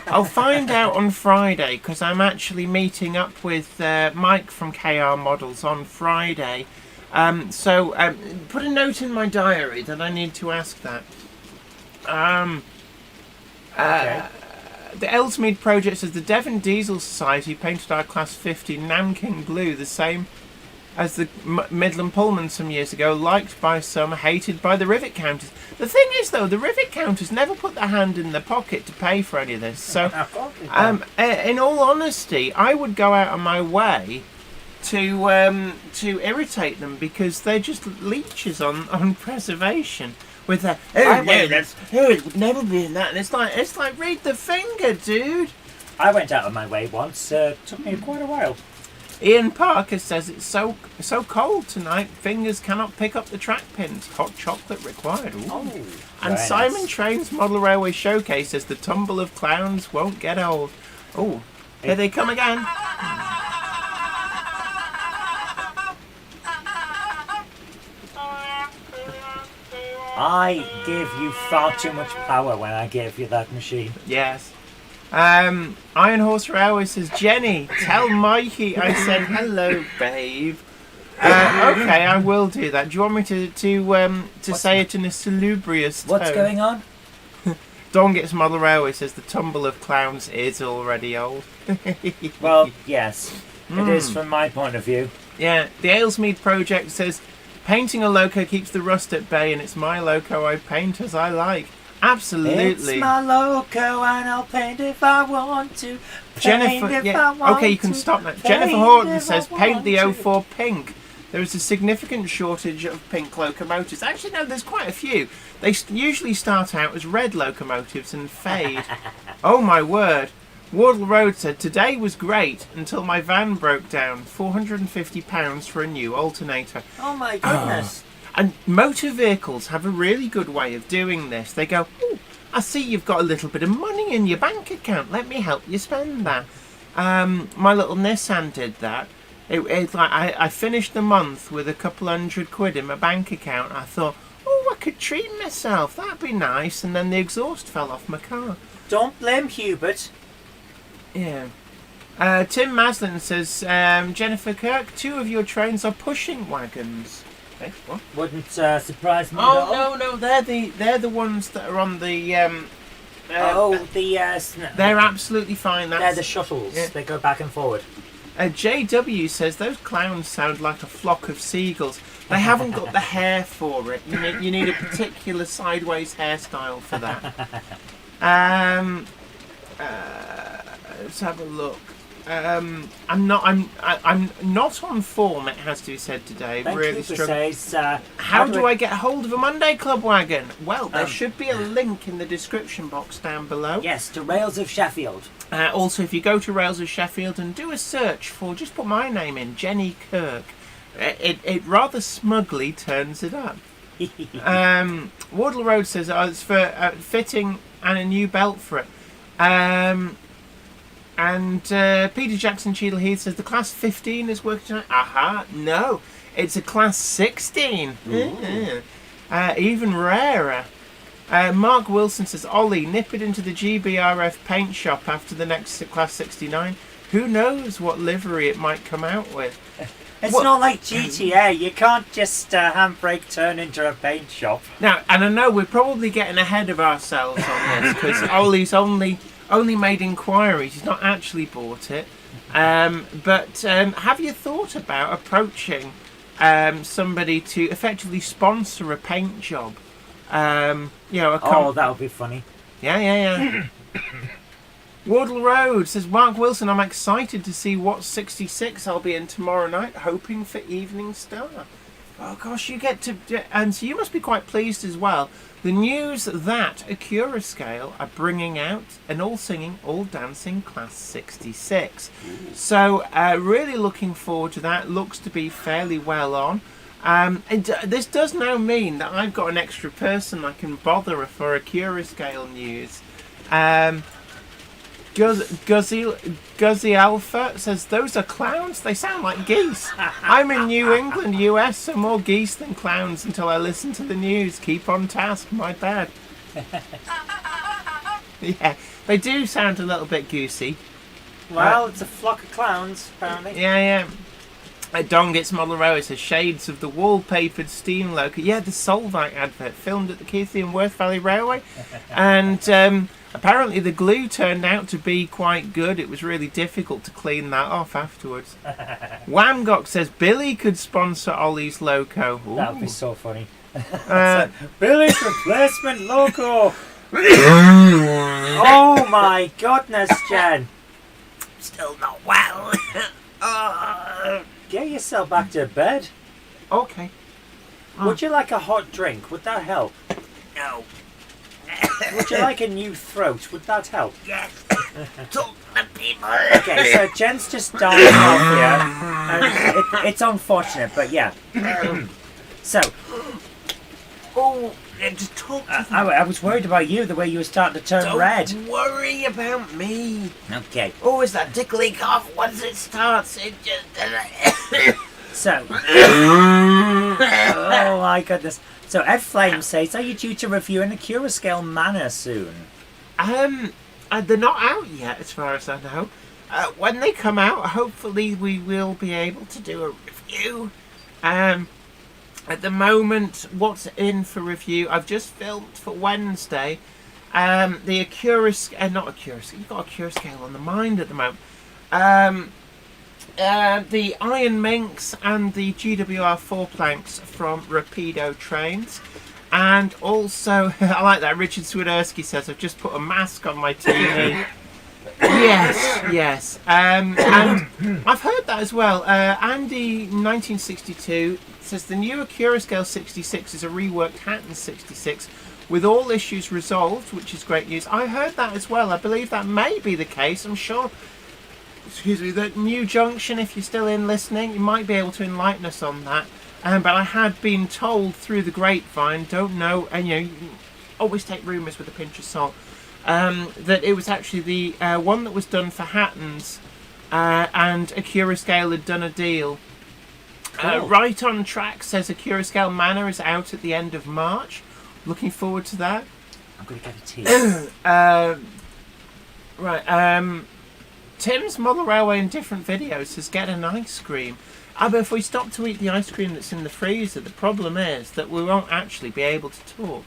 Speaker 2: I'll find out on Friday because I'm actually meeting up with Mike from KR Models on Friday. So put a note in my diary that I need to ask that.
Speaker 3: Okay.
Speaker 2: The Ellesmead project says the Devon Diesel Society painted our Class 50 Nanking blue, the same as the Midland Pullman some years ago, liked by some, hated by the rivet counters. The thing is, though, the rivet counters never put their hand in their pocket to pay for any of this. So, in all honesty, I would go out of my way to irritate them because they're just leeches on preservation. With that, it would never be in that. And it's like read the finger, dude.
Speaker 3: I went out of my way once. Took me quite a while.
Speaker 2: Ian Parker says it's so cold tonight. Fingers cannot pick up the track pins. Hot chocolate required. Ooh.
Speaker 3: Oh,
Speaker 2: And
Speaker 3: very
Speaker 2: Simon
Speaker 3: nice.
Speaker 2: Train's Model Railway Showcase says the tumble of clowns won't get old. Oh, here they come again.
Speaker 3: I give you far too much power when I gave you that machine.
Speaker 2: Yes. Iron Horse Railway says, Jenny, tell Mikey I said hello, babe. Okay, I will do that. Do you want me to say it in a salubrious tone?
Speaker 3: What's going on?
Speaker 2: Dawn Gets Model Railway says the tumble of clowns is already old.
Speaker 3: Well, yes, it is from my point of view.
Speaker 2: Yeah, the Aylesmead project says painting a loco keeps the rust at bay, and it's my loco. I paint as I like. Absolutely.
Speaker 3: It's my loco, and I'll paint if I want to.
Speaker 2: Jennifer,
Speaker 3: Paint if
Speaker 2: yeah,
Speaker 3: I want
Speaker 2: okay, you can
Speaker 3: to.
Speaker 2: stop that.
Speaker 3: Paint
Speaker 2: Jennifer Horton
Speaker 3: if
Speaker 2: says
Speaker 3: I
Speaker 2: paint the
Speaker 3: want
Speaker 2: 04 pink. There is a significant shortage of pink locomotives. Actually, no, there's quite a few. They usually start out as red locomotives and fade. Oh my word. Wardle Road said, today was great until my van broke down. £450 for a new alternator.
Speaker 3: Oh my goodness.
Speaker 2: And motor vehicles have a really good way of doing this. They go, ooh, I see you've got a little bit of money in your bank account. Let me help you spend that. My little Nissan did that. It's like I finished the month with a couple £100 in my bank account. I thought, oh, I could treat myself. That'd be nice. And then the exhaust fell off my car.
Speaker 3: Don't blame Hubert.
Speaker 2: Yeah. Tim Maslin says, Jennifer Kirk, 2 of your trains are pushing wagons. Okay, what?
Speaker 3: Wouldn't surprise me at all.
Speaker 2: Oh no, they're the ones that are on the. They're absolutely fine.
Speaker 3: They're the shuttles.
Speaker 2: Yeah.
Speaker 3: They go back and forward.
Speaker 2: JW says those clowns sound like a flock of seagulls. They haven't got the hair for it. You need a particular sideways hairstyle for that. Let's have a look. I'm not on form. It has to be said today.
Speaker 3: Ben
Speaker 2: Really
Speaker 3: Cooper
Speaker 2: struggling.
Speaker 3: says,
Speaker 2: How do I get hold of a Monday Club wagon? Well, there should be a link in the description box down below.
Speaker 3: Yes, to Rails of Sheffield.
Speaker 2: Also, if you go to Rails of Sheffield and do a search for, just put my name in, Jenny Kirk, it rather smugly turns it up. Wardle Road says it's for fitting and a new belt for it. And Peter Jackson Cheadle Heath says the class 15 is working tonight. Aha, no, it's a class 16. Even rarer. Mark Wilson says, Ollie, nip it into the GBRF paint shop after the next class 69. Who knows what livery it might come out with?
Speaker 3: It's not like GTA. You can't just handbrake turn into a paint shop.
Speaker 2: Now, and I know we're probably getting ahead of ourselves on this because Ollie's only made inquiries. He's not actually bought it. But have you thought about approaching somebody to effectively sponsor a paint job? That
Speaker 3: would be funny.
Speaker 2: Yeah. Wardle Road says, Mark Wilson, I'm excited to see what 66 I'll be in tomorrow night, hoping for Evening Star. Oh gosh, you get to... And so you must be quite pleased as well. The news that Acura Scale are bringing out an all-singing, all-dancing Class 66. So really looking forward to that. Looks to be fairly well on. This does now mean that I've got an extra person I can bother for Acura Scale news. Guzzy Alpha says, those are clowns? They sound like geese. I'm in New England, US, so more geese than clowns until I listen to the news. Keep on task, my bad. Yeah, they do sound a little bit goosey.
Speaker 3: Well, it's a flock of clowns, apparently.
Speaker 2: Yeah. Dongit's Model Row says, shades of the wallpapered steam loco. Yeah, the Solvite advert filmed at the Keithley and Worth Valley Railway. And apparently the glue turned out to be quite good. It was really difficult to clean that off afterwards. Wamgok says, Billy could sponsor Ollie's Loco. Ooh.
Speaker 3: That would be so funny. Billy's replacement loco! Oh my goodness, Jen!
Speaker 2: Still not well.
Speaker 3: Get yourself back to bed.
Speaker 2: Okay.
Speaker 3: Would you like a hot drink? Would that help?
Speaker 2: No.
Speaker 3: Would you like a new throat? Would that help?
Speaker 2: Yes. Talk to people.
Speaker 3: Okay, so Jen's just dying off here. And it's unfortunate, but yeah. So.
Speaker 2: Oh, just talk to them.
Speaker 3: I was worried about you, the way you were starting to turn red.
Speaker 2: Don't worry about me.
Speaker 3: Okay.
Speaker 2: Oh, it's that tickly cough. Once it starts, it just...
Speaker 3: So. Oh my goodness. So Ed Flame says, are you due to review an Acura Scale Manor soon?
Speaker 2: They're not out yet, as far as I know. When they come out, hopefully we will be able to do a review. At the moment, what's in for review? I've just filmed for Wednesday. The Acura Scale, not Acura Scale. You've got Acura Scale on the mind at the moment. The Iron Minx and the GWR 4 planks from Rapido Trains. And also, I like that, Richard Swiderski says, I've just put a mask on my TV. Yes. And I've heard that as well. Andy 1962 says the new Acura Scale 66 is a reworked Hatton 66 with all issues resolved, which is great news. I heard that as well. I believe that may be the case. I'm sure... Excuse me, the New Junction, if you're still in listening, you might be able to enlighten us on that. But I had been told through the grapevine, don't know, and you always take rumours with a pinch of salt, that it was actually the one that was done for Hattons, and Acura Scale had done a deal.
Speaker 3: Cool.
Speaker 2: Right on Track says Acura Scale Manor is out at the end of March. Looking forward to that.
Speaker 3: I'm going to get a tea.
Speaker 2: Right, Tim's Model Railway in different videos says get an ice cream. But if we stop to eat the ice cream that's in the freezer, the problem is that we won't actually be able to talk.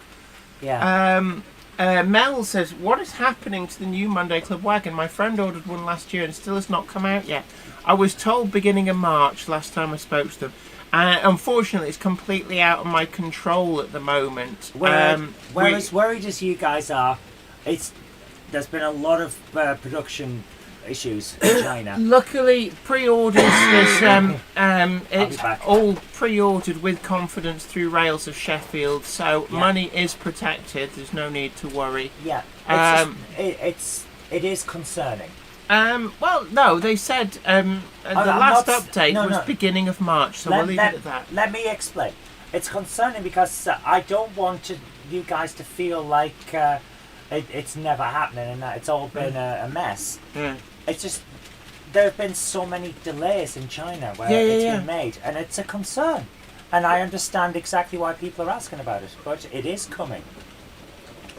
Speaker 3: Yeah.
Speaker 2: Mel says, what is happening to the new Monday Club wagon? My friend ordered one last year and still has not come out yet. I was told beginning of March last time I spoke to them. Unfortunately, it's completely out of my control at the moment.
Speaker 3: We're as worried as you guys are. There's been a lot of production issues in China.
Speaker 2: Luckily, pre-orders it's all pre-ordered with confidence through Rails of Sheffield, so money is protected. There's no need to worry.
Speaker 3: Yeah, it is concerning.
Speaker 2: Well, no, they said the last update was beginning of March, so we'll leave it at that.
Speaker 3: Let me explain. It's concerning because I don't want you guys to feel like it's never happening, and that it's all been a mess.
Speaker 2: Yeah.
Speaker 3: It's just there have been so many delays in China where it's been made, and it's a concern. And I understand exactly why people are asking about it, but it is coming.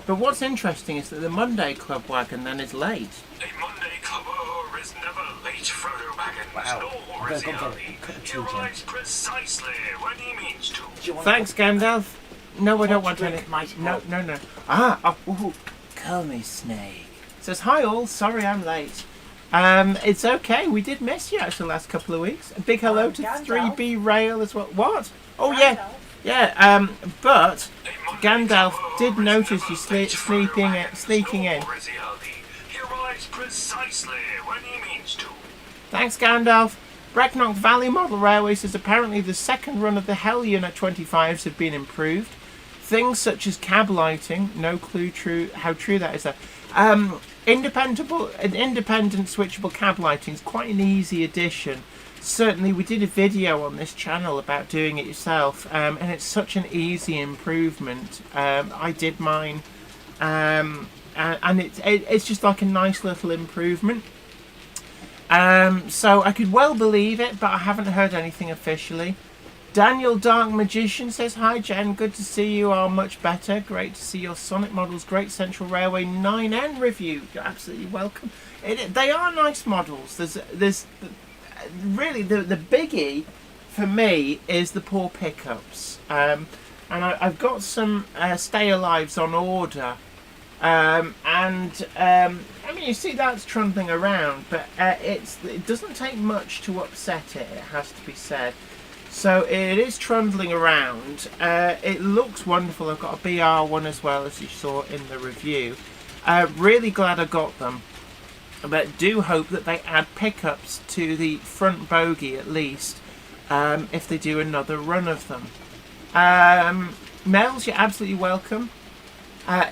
Speaker 2: But what's interesting is that the Monday Club wagon then is late.
Speaker 4: A Monday Clubber is never late for the wagons.
Speaker 3: Wow.
Speaker 4: Nor is he early. He arrives precisely when he means to.
Speaker 2: Thanks, Gandalf. No, I don't want any.
Speaker 3: Mighty
Speaker 2: No. Call me Snake. Says, hi all, sorry I'm late. It's okay, we did miss you actually the last couple of weeks. A big hello to
Speaker 3: Gandalf.
Speaker 2: 3B Rail as well. What? Oh yeah. Yeah, but Gandalf did notice you sneaking in.
Speaker 4: Nor is he early. He arrives precisely when he means to.
Speaker 2: Thanks, Gandalf. Brecknock Valley Model Railway says apparently the second run of the Hellion at 25s have been improved. Things such as cab lighting, no clue how true that is. Independent switchable cab lighting is quite an easy addition. Certainly, we did a video on this channel about doing it yourself, and it's such an easy improvement. I did mine, and it's just like a nice little improvement. So I could well believe it, but I haven't heard anything officially. Daniel Dark Magician says, hi Jen, good to see you are much better. Great to see your Sonic models. Great Central Railway 9N review. You're absolutely welcome. They are nice models. There's really the biggie for me is the poor pickups. And I've got some Stay Alives on order. I mean, you see that's trundling around, but it doesn't take much to upset it, it has to be said. So it is trundling around. It looks wonderful. I've got a BR one as well, as you saw in the review. Really glad I got them, but do hope that they add pickups to the front bogie at least, if they do another run of them. Mels, you're absolutely welcome.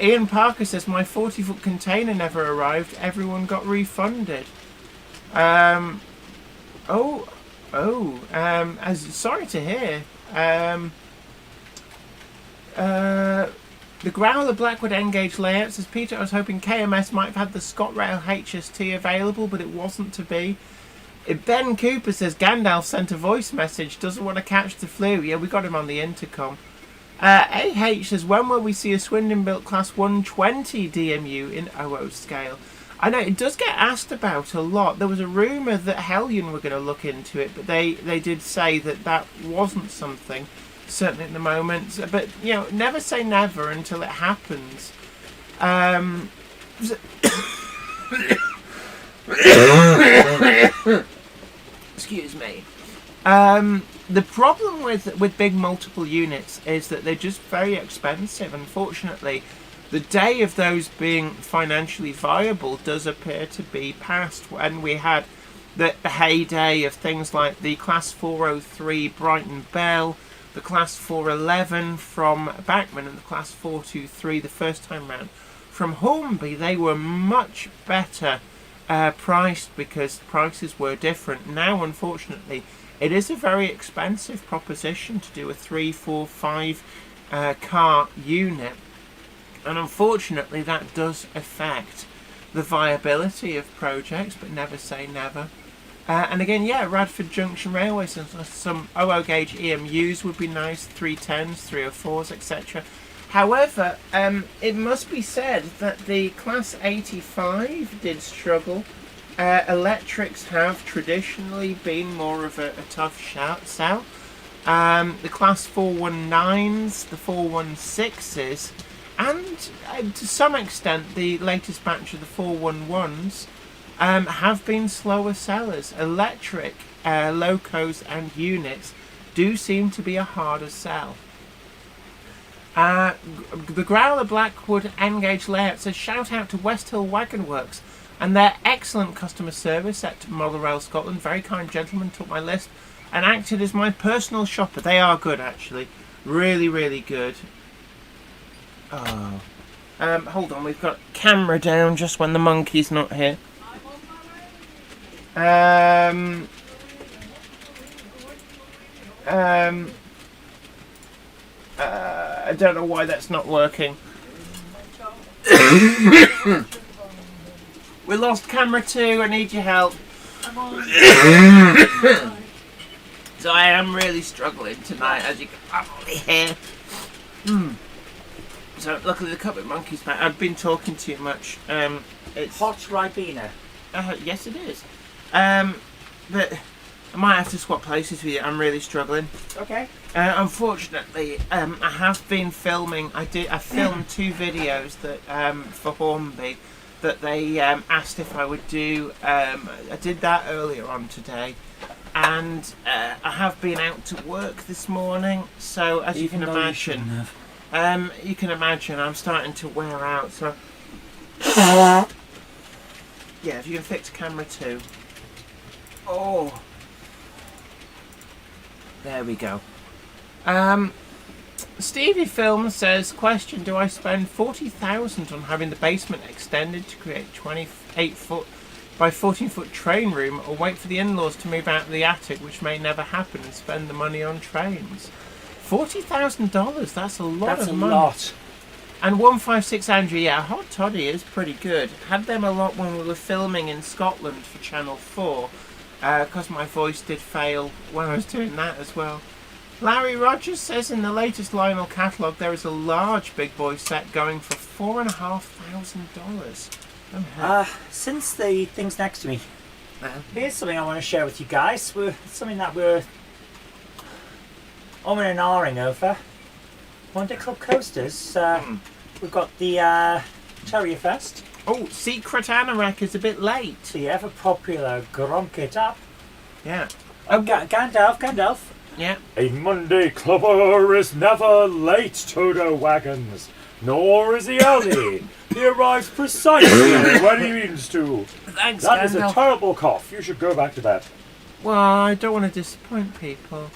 Speaker 2: Ian Parker says, my 40-foot container never arrived. Everyone got refunded. Sorry to hear. The Growler Blackwood N-gauge layout says, Peter, I was hoping KMS might have had the ScotRail HST available, but it wasn't to be. Ben Cooper says, Gandalf sent a voice message, doesn't want to catch the flu. Yeah, we got him on the intercom. AH says, when will we see a Swindon-built Class 120 DMU in OO scale? I know, it does get asked about a lot. There was a rumour that Hellion were going to look into it, but they did say that wasn't something, certainly at the moment. But, you know, never say never until it happens. Excuse me. The problem with big multiple units is that they're just very expensive. Unfortunately, the day of those being financially viable does appear to be past. When we had the heyday of things like the Class 403 Brighton Bell, the Class 411 from Bachmann, and the Class 423 the first time round from Hornby, they were much better priced because prices were different. Now, unfortunately, it is a very expensive proposition to do a 3, 4, 5 car unit, and unfortunately that does affect the viability of projects, but never say never. And again, yeah, Radford Junction Railway, some OO gauge EMUs would be nice, 310s, 304s, etc. However, it must be said that the Class 85 did struggle. Electrics have traditionally been more of a tough sell. The Class 419s, the 416s, and to some extent the latest batch of the 411s have been slower sellers. Electric locos and units do seem to be a harder sell. The Growler Blackwood N-gauge layout says, shout out to West Hill Wagon Works and their excellent customer service at Model Rail Scotland. Very kind gentlemen took my list and acted as my personal shopper. They are good, actually. Really, really good. Oh. Hold on, we've got camera down just when the monkey's not here. I don't know why that's not working. We lost camera 2. I need your help. So I am really struggling tonight, as you can probably hear. So luckily the Carpet Monkey's back. I've been talking too much. It's
Speaker 3: Hot Ribena.
Speaker 2: yes, it is. But I might have to swap places with you. I'm really struggling.
Speaker 3: Okay.
Speaker 2: Unfortunately, I have been filming. I filmed 2 videos that for Hornby that they asked if I would do. I did that earlier on today, and I have been out to work this morning. So as you can imagine, I'm starting to wear out. So yeah, if you can fix camera 2. Oh, there we go. Stevie Film says, question, do I spend 40,000 on having the basement extended to create 28 foot by 14 foot train room, or wait for the in-laws to move out of the attic, which may never happen, and spend the money on trains? $40,000, that's a lot of money.
Speaker 3: Lot.
Speaker 2: And 156 Andrew, yeah, Hot Toddy is pretty good. Had them a lot when we were filming in Scotland for Channel 4, because my voice did fail when I was doing that as well. Larry Rogers says in the latest Lionel catalogue there is a large big boy set going for $4,500.
Speaker 3: Since the thing's next to me, here's something I want to share with you guys. Something that we're and ahhing over. Monday Club coasters. We've got the Terrier Fest.
Speaker 2: Oh, Secret Anorak is a bit late.
Speaker 3: The ever popular Gronk It Up.
Speaker 2: Yeah.
Speaker 3: Gandalf.
Speaker 2: Yeah.
Speaker 5: A Monday clubber is never late to the wagons, nor is he early. He arrives precisely when he means to.
Speaker 2: Thanks,
Speaker 5: That is a
Speaker 2: Gandalf.
Speaker 5: terrible cough. You should go back to bed.
Speaker 2: Well, I don't want to disappoint people.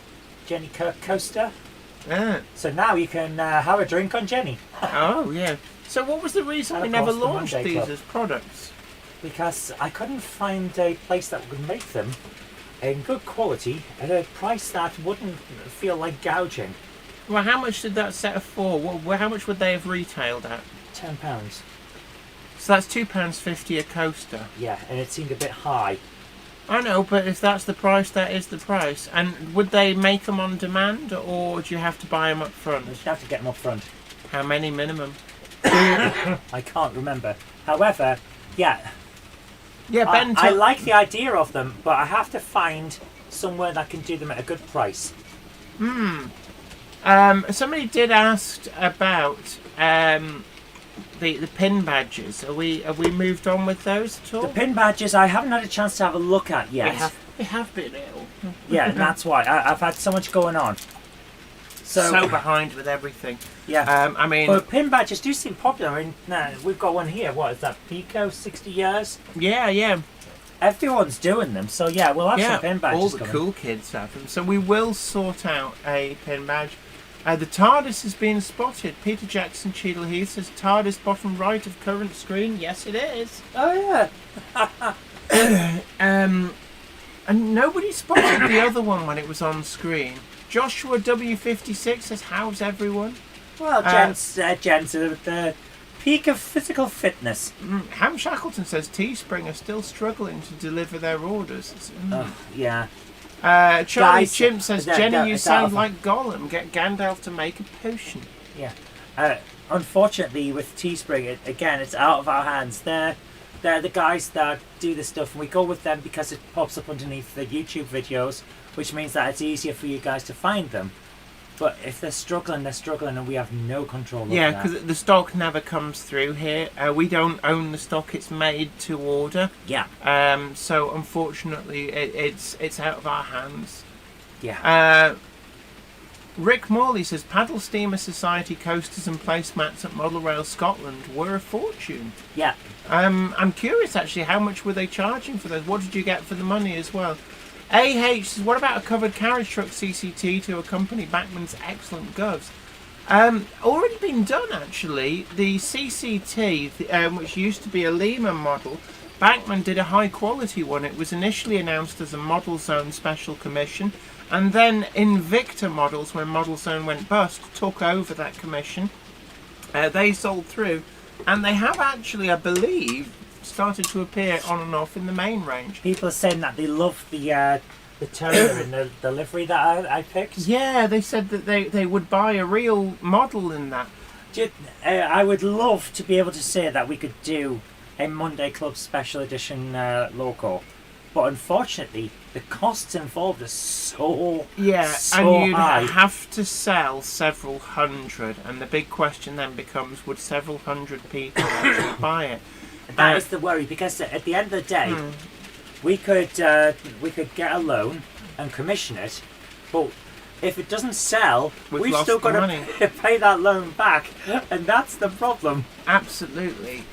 Speaker 3: Jenny Kirk coaster.
Speaker 2: Yeah.
Speaker 3: So now you can have a drink on Jenny.
Speaker 2: Oh, yeah. So what was the reason
Speaker 3: And
Speaker 2: we
Speaker 3: of
Speaker 2: never
Speaker 3: course the
Speaker 2: launched
Speaker 3: Monday
Speaker 2: these
Speaker 3: Club.
Speaker 2: as products?
Speaker 3: Because I couldn't find a place that would make them in good quality at a price that wouldn't feel like gouging.
Speaker 2: Well, how much did that set for? How much would they have retailed at?
Speaker 3: £10.
Speaker 2: So that's £2.50 a coaster.
Speaker 3: Yeah, and it seemed a bit high.
Speaker 2: I know, but if that's the price, that is the price. And would they make them on demand, or do you have to buy them up front?
Speaker 3: You have to get them up front.
Speaker 2: How many minimum?
Speaker 3: I can't remember. However, yeah,
Speaker 2: Yeah, Ben.
Speaker 3: I like the idea of them, but I have to find somewhere that can do them at a good price.
Speaker 2: Somebody did ask about the pin badges. Have we moved on with those at all?
Speaker 3: The pin badges I haven't had a chance to have a look at yet.
Speaker 2: We have been ill.
Speaker 3: Yeah, and that's why. I've had so much going on.
Speaker 2: So behind with everything.
Speaker 3: Yeah.
Speaker 2: I mean,
Speaker 3: But pin badges do seem popular. I mean, we've got one here. What is that? Pico, 60 years?
Speaker 2: yeah.
Speaker 3: Everyone's doing them. So yeah, we'll have some pin badges
Speaker 2: all the
Speaker 3: coming.
Speaker 2: cool kids have them. So we will sort out a pin badge. The TARDIS has been spotted. Peter Jackson Cheadle Heath says TARDIS bottom right of current screen. Yes, it is.
Speaker 3: Oh yeah.
Speaker 2: And nobody spotted the other one when it was on screen. Joshua W56 says, how's everyone?
Speaker 3: Well, gents are the peak of physical fitness.
Speaker 2: Ham Shackleton says Teespring are still struggling to deliver their orders.
Speaker 3: Yeah.
Speaker 2: Charlie
Speaker 3: Guys,
Speaker 2: Chimp says,
Speaker 3: that-
Speaker 2: Jenny,
Speaker 3: that-
Speaker 2: you
Speaker 3: it's
Speaker 2: sound
Speaker 3: out of-
Speaker 2: like Gollum. Get Gandalf to make a potion.
Speaker 3: Yeah. Unfortunately, with Teespring, again, it's out of our hands. They're the guys that do this stuff, and we go with them because it pops up underneath the YouTube videos, which means that it's easier for you guys to find them. But if they're struggling, and we have no control over
Speaker 2: Yeah,
Speaker 3: that.
Speaker 2: because the stock never comes through here. We don't own the stock; it's made to order.
Speaker 3: Yeah.
Speaker 2: So unfortunately, it's out of our hands.
Speaker 3: Yeah.
Speaker 2: Rick Morley says Paddle Steamer Society coasters and placemats at Model Rail Scotland were a fortune.
Speaker 3: Yeah.
Speaker 2: I'm curious actually, how much were they charging for those? What did you get for the money as well? AH says, what about a covered carriage truck CCT to accompany Bachmann's excellent govs? Already been done actually. The CCT, which used to be a Lehman model, Bachmann did a high quality one. It was initially announced as a Model Zone Special Commission, and then Invicta Models, when Model Zone went bust, took over that commission. They sold through, And they have actually, I believe, started to appear on and off in the main range.
Speaker 3: People are saying that they love the toner and the livery that I picked.
Speaker 2: Yeah, they said that they would buy a real model in that.
Speaker 3: I would love to be able to say that we could do a Monday Club Special Edition loco, but unfortunately the costs involved are so
Speaker 2: and you'd
Speaker 3: high.
Speaker 2: have to sell several hundred, and the big question then becomes, would several hundred people actually buy it?
Speaker 3: That is the worry, because at the end of the day, we could get a loan and commission it, but if it doesn't sell, we've still got to pay that loan back, and that's the problem.
Speaker 2: Absolutely.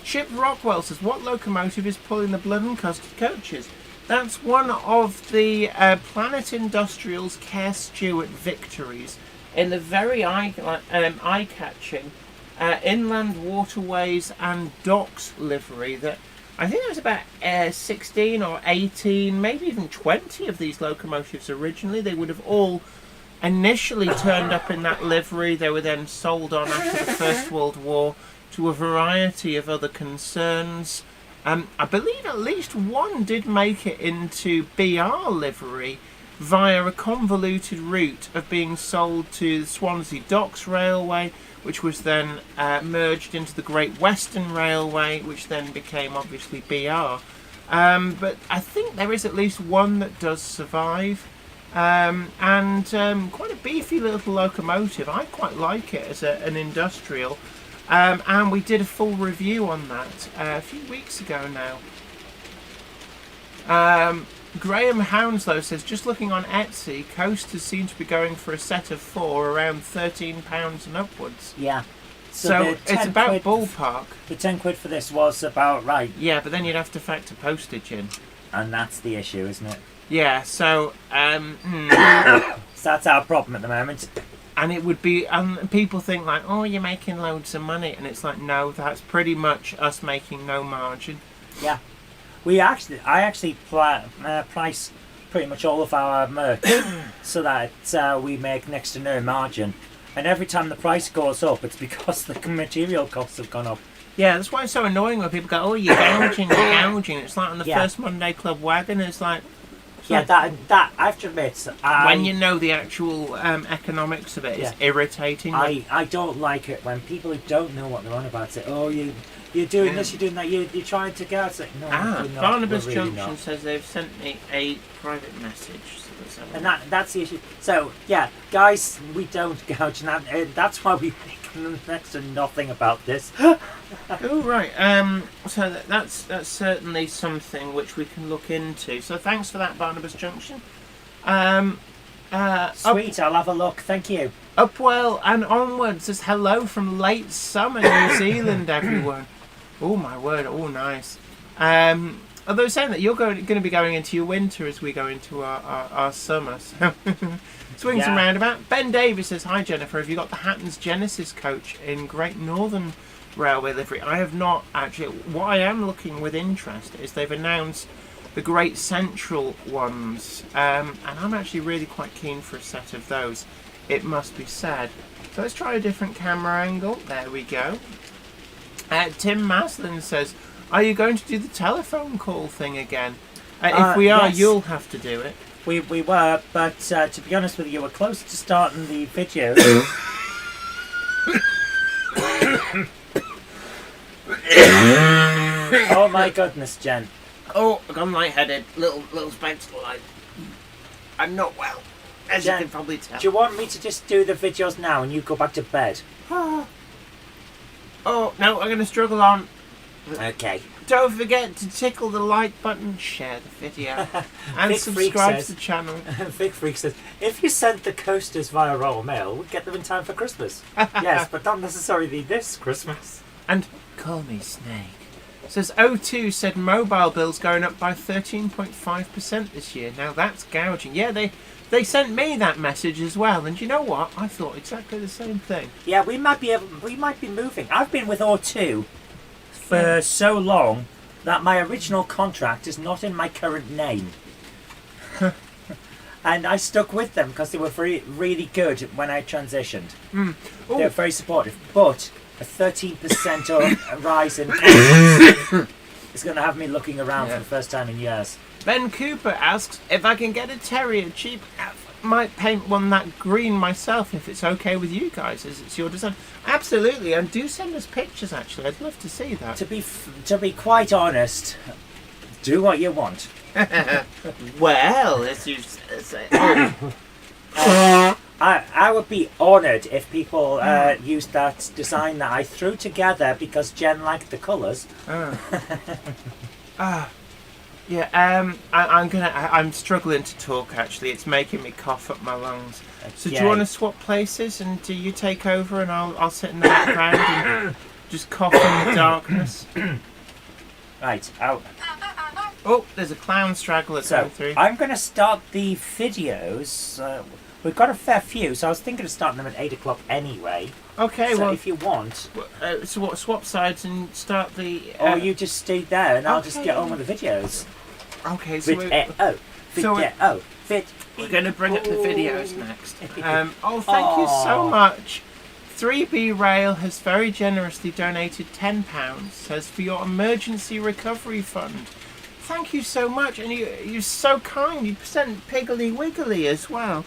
Speaker 2: Chip Rockwell says, what locomotive is pulling the blood and custard coaches? That's one of the Planet Industrial's Care Stewart victories in the very eye-catching Inland Waterways and Docks livery that I think there was about 16 or 18, maybe even 20 of these locomotives originally. They would have all initially turned up in that livery. They were then sold on after the First World War to a variety of other concerns. I believe at least one did make it into BR livery via a convoluted route of being sold to the Swansea Docks Railway, which was then merged into the Great Western Railway, which then became obviously BR. But I think there is at least one that does survive, and quite a beefy little locomotive. I quite like it as an industrial, and we did a full review on that a few weeks ago now. Graham Hounslow says, just looking on Etsy, coasters seem to be going for a set of 4 around £13 and upwards.
Speaker 3: Yeah.
Speaker 2: So it's about ballpark.
Speaker 3: The 10 quid for this was about right.
Speaker 2: Yeah, but then you'd have to factor postage in.
Speaker 3: And that's the issue, isn't it?
Speaker 2: Yeah, so...
Speaker 3: So that's our problem at the moment.
Speaker 2: And it would be... people think like, oh, you're making loads of money. And it's like, no, that's pretty much us making no margin.
Speaker 3: Yeah. I actually price pretty much all of our merch so that we make next to no margin. And every time the price goes up, it's because the material costs have gone up.
Speaker 2: Yeah, that's why it's so annoying when people go, oh, you're gouging, you're gouging. It's like on the first Monday Club wagon, it's like...
Speaker 3: that I have to admit...
Speaker 2: when you know the actual economics of it, it's irritating.
Speaker 3: I don't like it when people who don't know what they're on about say, oh, you're doing this, you're doing that, you're trying to get out. No, we're not.
Speaker 2: Barnabas
Speaker 3: We're really
Speaker 2: Junction
Speaker 3: not.
Speaker 2: says they've sent me a private message. So
Speaker 3: And that's the issue. So, yeah, guys, we don't gouge, and that's why we make next to nothing about this.
Speaker 2: oh, right. So that's certainly something which we can look into. So thanks for that, Barnabas Junction.
Speaker 3: Sweet, I'll have a look. Thank you.
Speaker 2: Upwell and Onwards says hello from late summer New Zealand, everyone. Oh, my word. Oh, nice. Although saying that you're going to be going into your winter as we go into our summer. So swings and roundabout. Ben Davis says, hi, Jennifer. Have you got the Hatton's Genesis coach in Great Northern Railway livery? I have not, actually. What I am looking with interest is they've announced the Great Central ones. And I'm actually really quite keen for a set of those, it must be said. So let's try a different camera angle. There we go. Tim Maslin says, are you going to do the telephone call thing again? If we are,
Speaker 3: yes.
Speaker 2: You'll have to do it.
Speaker 3: We were, but to be honest with you, we're close to starting the video. Oh my goodness, Jen.
Speaker 2: Oh, I'm lightheaded. Little spectacle light. I'm not well, as
Speaker 3: Jen,
Speaker 2: you can probably tell.
Speaker 3: Do you want me to just do the videos now and you go back to bed?
Speaker 2: Oh, no, I'm going to struggle on.
Speaker 3: Okay.
Speaker 2: Don't forget to tickle the like button, share the video, and
Speaker 3: Big Freak
Speaker 2: subscribe
Speaker 3: says-
Speaker 2: to the channel.
Speaker 3: Big Freak says, if you sent the coasters via Royal Mail, we'd get them in time for Christmas. Yes, but not necessarily this Christmas.
Speaker 2: And call me Snake. Says O2 said mobile bills going up by 13.5% this year. Now that's gouging. Yeah, they sent me that message as well. And you know what? I thought exactly the same thing.
Speaker 3: Yeah, we might be moving. I've been with O2 for so long that my original contract is not in my current name. And I stuck with them because they were really good when I transitioned. They were very supportive. But a 13% rise in cost is going to have me looking around for the first time in years.
Speaker 2: Ben Cooper asks if I can get a terrier cheap. I might paint one that green myself if it's okay with you guys, as it's your design. Absolutely, and do send us pictures. Actually, I'd love to see that.
Speaker 3: To be quite honest, do what you want.
Speaker 2: Well, as you say.
Speaker 3: I would be honoured if people used that design that I threw together because Jen liked the colours.
Speaker 2: Yeah, I'm struggling to talk. Actually, it's making me cough up my lungs. So do you want to swap places, and do you take over, and I'll sit in the background and just cough in the darkness?
Speaker 3: Right. Out.
Speaker 2: Oh, there's a clown straggler coming through.
Speaker 3: I'm going to start the videos. We've got a fair few, so I was thinking of starting them at 8 o'clock anyway.
Speaker 2: Okay,
Speaker 3: so
Speaker 2: well,
Speaker 3: if you want,
Speaker 2: so what? Swap sides and start the.
Speaker 3: Or you just stay there, and I'll just get on with the videos.
Speaker 2: Okay, so
Speaker 3: we're
Speaker 2: going to bring up the videos next. Oh, thank you so much. 3B Rail has very generously donated £10, says, for your emergency recovery fund. Thank you so much, and you're so kind. You sent Piggly Wiggly as well.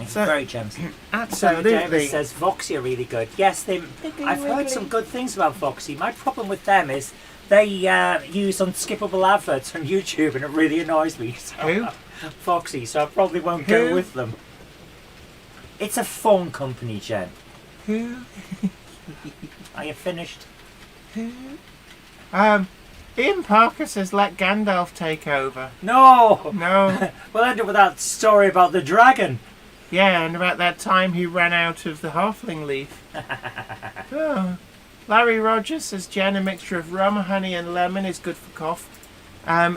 Speaker 3: So, very generous.
Speaker 2: Absolutely.
Speaker 3: So David says Voxy are really good. Yes, I've heard some good things about Voxy. My problem with them is they use unskippable adverts on YouTube, and it really annoys me. So,
Speaker 2: Who?
Speaker 3: Voxy, so I probably won't go with them. It's a phone company, Jen.
Speaker 2: Who?
Speaker 3: Are you finished?
Speaker 2: Who? Ian Parker says, let Gandalf take over.
Speaker 3: No!
Speaker 2: No.
Speaker 3: We'll end up with that story about the dragon.
Speaker 2: Yeah, and about that time he ran out of the halfling leaf. Oh. Larry Rogers says, Jen, a mixture of rum, honey and lemon is good for cough.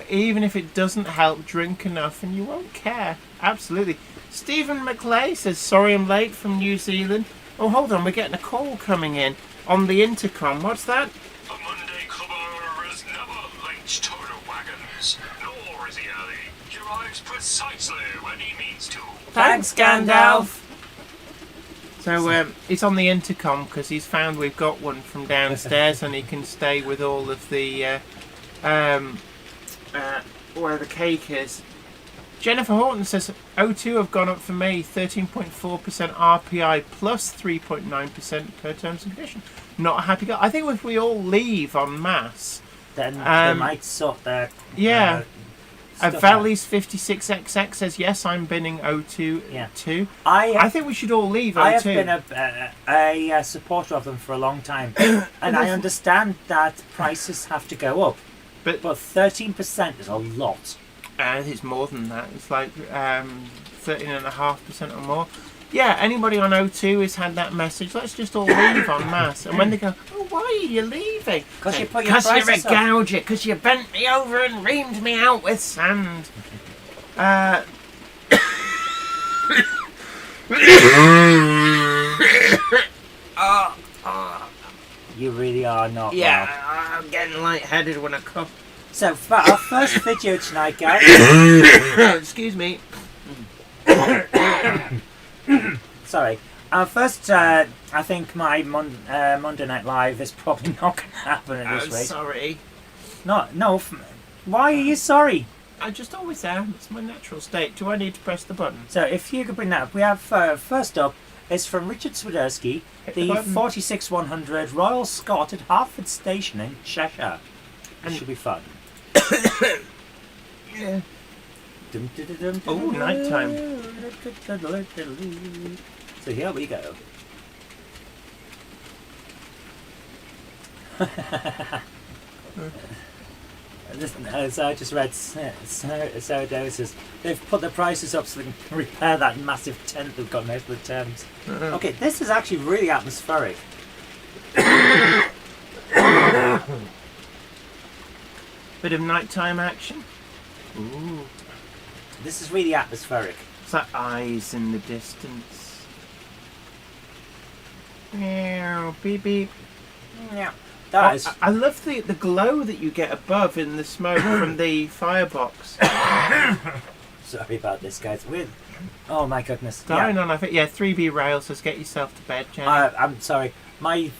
Speaker 2: Even if it doesn't help, drink enough and you won't care. Absolutely. Stephen McClay says, sorry I'm late, from New Zealand. Oh, hold on, we're getting a call coming in on the intercom. What's that?
Speaker 4: A Monday clubber is never late to the wagons, nor is he early. He arrives precisely when he means to.
Speaker 2: Thanks, Gandalf. So it's on the intercom because he's found we've got one from downstairs, and he can stay with all of the where the cake is. Jennifer Horton says O2 have gone up for me, 13.4% RPI plus 3.9% per terms and conditions. Not a happy guy. I think if we all leave en masse,
Speaker 3: then they might sort their
Speaker 2: Valley's 56XX says yes, I'm binning O2 too. I think we should all leave O2.
Speaker 3: I have been a supporter of them for a long time, and I understand that prices have to go up, but 13% is a lot.
Speaker 2: It's more than that. It's like 13.5% or more. Yeah, anybody on O2 has had that message. Let's just all leave en masse. And when they go, oh, why are you leaving?
Speaker 3: Because you put your prices up.
Speaker 2: Because you're a gouger. Because you bent me over and reamed me out with sand.
Speaker 3: You really are not.
Speaker 2: Yeah,
Speaker 3: well.
Speaker 2: I'm getting lightheaded when I cough.
Speaker 3: So, for our first video tonight, guys.
Speaker 2: Excuse me.
Speaker 3: Sorry. Our first, I think my Monday Night Live is probably not going to happen at this rate.
Speaker 2: I'm sorry.
Speaker 3: No. Why are you sorry?
Speaker 2: I just always am. It's my natural state. Do I need to press the button?
Speaker 3: So, if you could bring that up, we have first up is from Richard Swiderski, the 46100 Royal Scot at Hertford Station in Cheshire. It should be fun.
Speaker 2: Yeah. Oh, nighttime.
Speaker 3: So here we go. So I just read Sarah Davis's. They've put the prices up so they can repair that massive tent they've got out of the Thames. Okay, this is actually really atmospheric.
Speaker 2: Bit of nighttime action. Ooh.
Speaker 3: This is really atmospheric.
Speaker 2: It's like eyes in the distance. Meow, beep beep.
Speaker 3: Yeah.
Speaker 2: I love the glow that you get above in the smoke from the firebox.
Speaker 3: Sorry about this, guys. Oh my goodness.
Speaker 2: Dying on, I think. Yeah, 3B Rail says get yourself to bed, Jenny.
Speaker 3: I'm sorry. My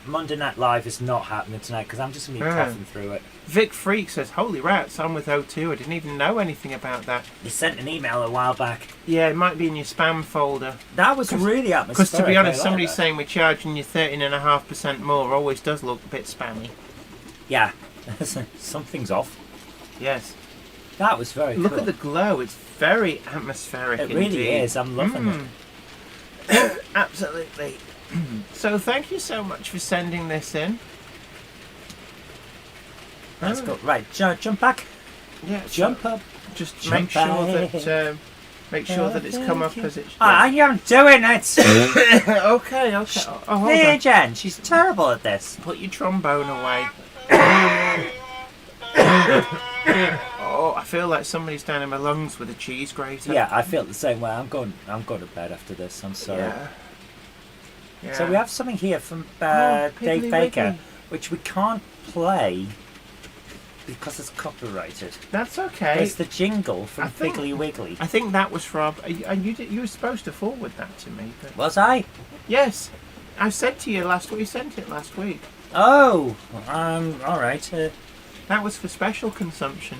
Speaker 3: Monday Night Live is not happening tonight because I'm just going to be coughing through it.
Speaker 2: Vic Freak says, holy rats, I'm with O2. I didn't even know anything about that.
Speaker 3: You sent an email a while back.
Speaker 2: Yeah, it might be in your spam folder.
Speaker 3: That was really atmospheric.
Speaker 2: Because to be honest,
Speaker 3: I like
Speaker 2: somebody
Speaker 3: that.
Speaker 2: saying we're charging you 13.5% more always does look a bit spammy.
Speaker 3: Yeah, something's off.
Speaker 2: Yes.
Speaker 3: That was very
Speaker 2: Look
Speaker 3: cool.
Speaker 2: at the glow. It's very atmospheric
Speaker 3: It really
Speaker 2: indeed.
Speaker 3: is. I'm loving it.
Speaker 2: Absolutely. So thank you so much for sending this in.
Speaker 3: Let's go. Right, jump back.
Speaker 2: Yeah,
Speaker 3: Jump up.
Speaker 2: Just
Speaker 3: Jump
Speaker 2: make sure
Speaker 3: back.
Speaker 2: that it's come up as it should.
Speaker 3: I am doing it.
Speaker 2: Okay. Oh, hold
Speaker 3: Here,
Speaker 2: on.
Speaker 3: Jen. She's terrible at this.
Speaker 2: Put your trombone away. Oh, I feel like somebody's down in my lungs with a cheese grater.
Speaker 3: Yeah, I feel the same way. I'm going to bed after this. I'm sorry.
Speaker 2: Yeah.
Speaker 3: So we have something here from
Speaker 2: Oh,
Speaker 3: Dave
Speaker 2: Piggly
Speaker 3: Baker,
Speaker 2: Wiggly.
Speaker 3: which we can't play because it's copyrighted.
Speaker 2: That's okay.
Speaker 3: It's the jingle from
Speaker 2: I think-
Speaker 3: Piggly Wiggly.
Speaker 2: I think that was from. You were supposed to forward that to me, but
Speaker 3: Was I?
Speaker 2: yes, I said to you last week. You sent it last week.
Speaker 3: Oh, all right.
Speaker 2: That was for special consumption.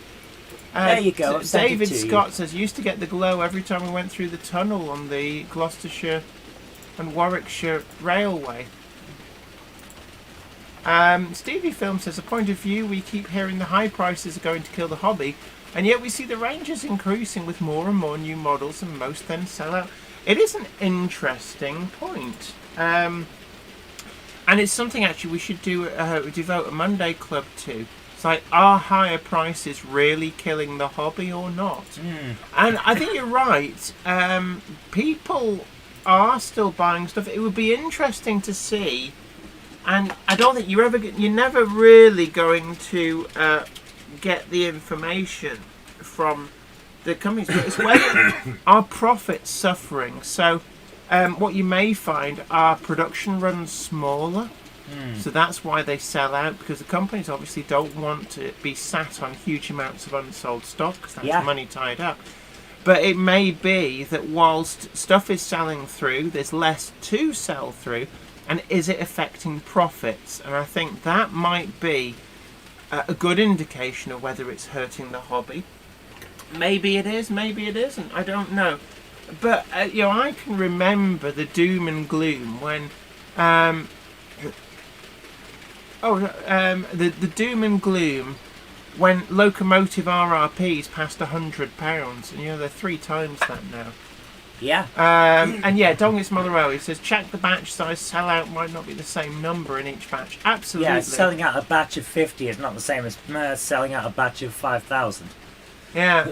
Speaker 3: There you go, I've sent it
Speaker 2: David
Speaker 3: to you.
Speaker 2: Scott says used to get the glow every time we went through the tunnel on the Gloucestershire and Warwickshire Railway. Stevie Film says, a point of view, we keep hearing the high prices are going to kill the hobby, and yet we see the ranges increasing with more and more new models, and most then sell out. It is an interesting point. And it's something actually we should devote a Monday club to. It's like, are higher prices really killing the hobby or not? And I think you're right. People are still buying stuff. It would be interesting to see, and I don't think you're never really going to get the information from the companies. But it's whether are profits suffering. So what you may find are production runs smaller. So that's why they sell out, because the companies obviously don't want to be sat on huge amounts of unsold stock, because that's money tied up. But it may be that whilst stuff is selling through, there's less to sell through, and is it affecting profits? And I think that might be a good indication of whether it's hurting the hobby. Maybe it is, maybe it isn't. I don't know. But I can remember the doom and gloom when. The doom and gloom when Locomotive RRPs passed £100, and they're 3 times that now.
Speaker 3: Yeah.
Speaker 2: And Dongus Motherwell, he says, check the batch size, sell out might not be the same number in each batch. Absolutely.
Speaker 3: Yeah, selling out a batch of 50 is not the same as selling out a batch of 5,000.
Speaker 2: Yeah.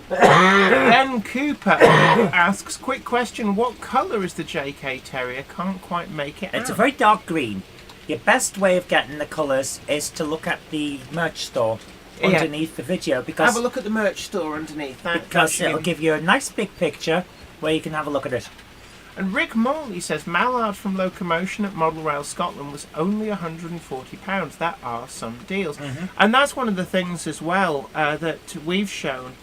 Speaker 2: Ben Cooper asks, quick question, what colour is the JK Terrier? Can't quite make it
Speaker 3: It's
Speaker 2: out.
Speaker 3: a very dark green. Your best way of getting the colours is to look at the merch store underneath the video, because
Speaker 2: Have a look at the merch store underneath.
Speaker 3: because it'll give you a nice big picture where you can have a look at it.
Speaker 2: And Rick Morley says Mallard from Locomotion at Model Rail Scotland was only £140. That are some deals. And that's one of the things as well that we've shown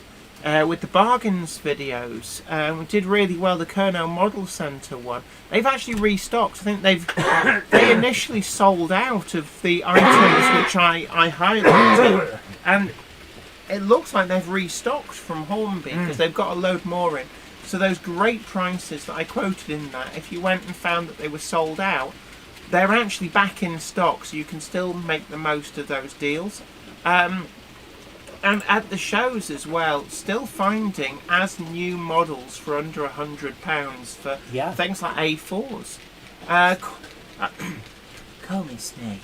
Speaker 2: with the bargains videos. We did really well. The Kernow Model Centre one. They've actually restocked. I think they initially sold out of the items which I highlighted. And it looks like they've restocked from Hornby because they've got a load more in. So those great prices that I quoted in that, if you went and found that they were sold out, they're actually back in stock, so you can still make the most of those deals. And at the shows as well, still finding as new models for under £100 for things like A4s. Call me Snake.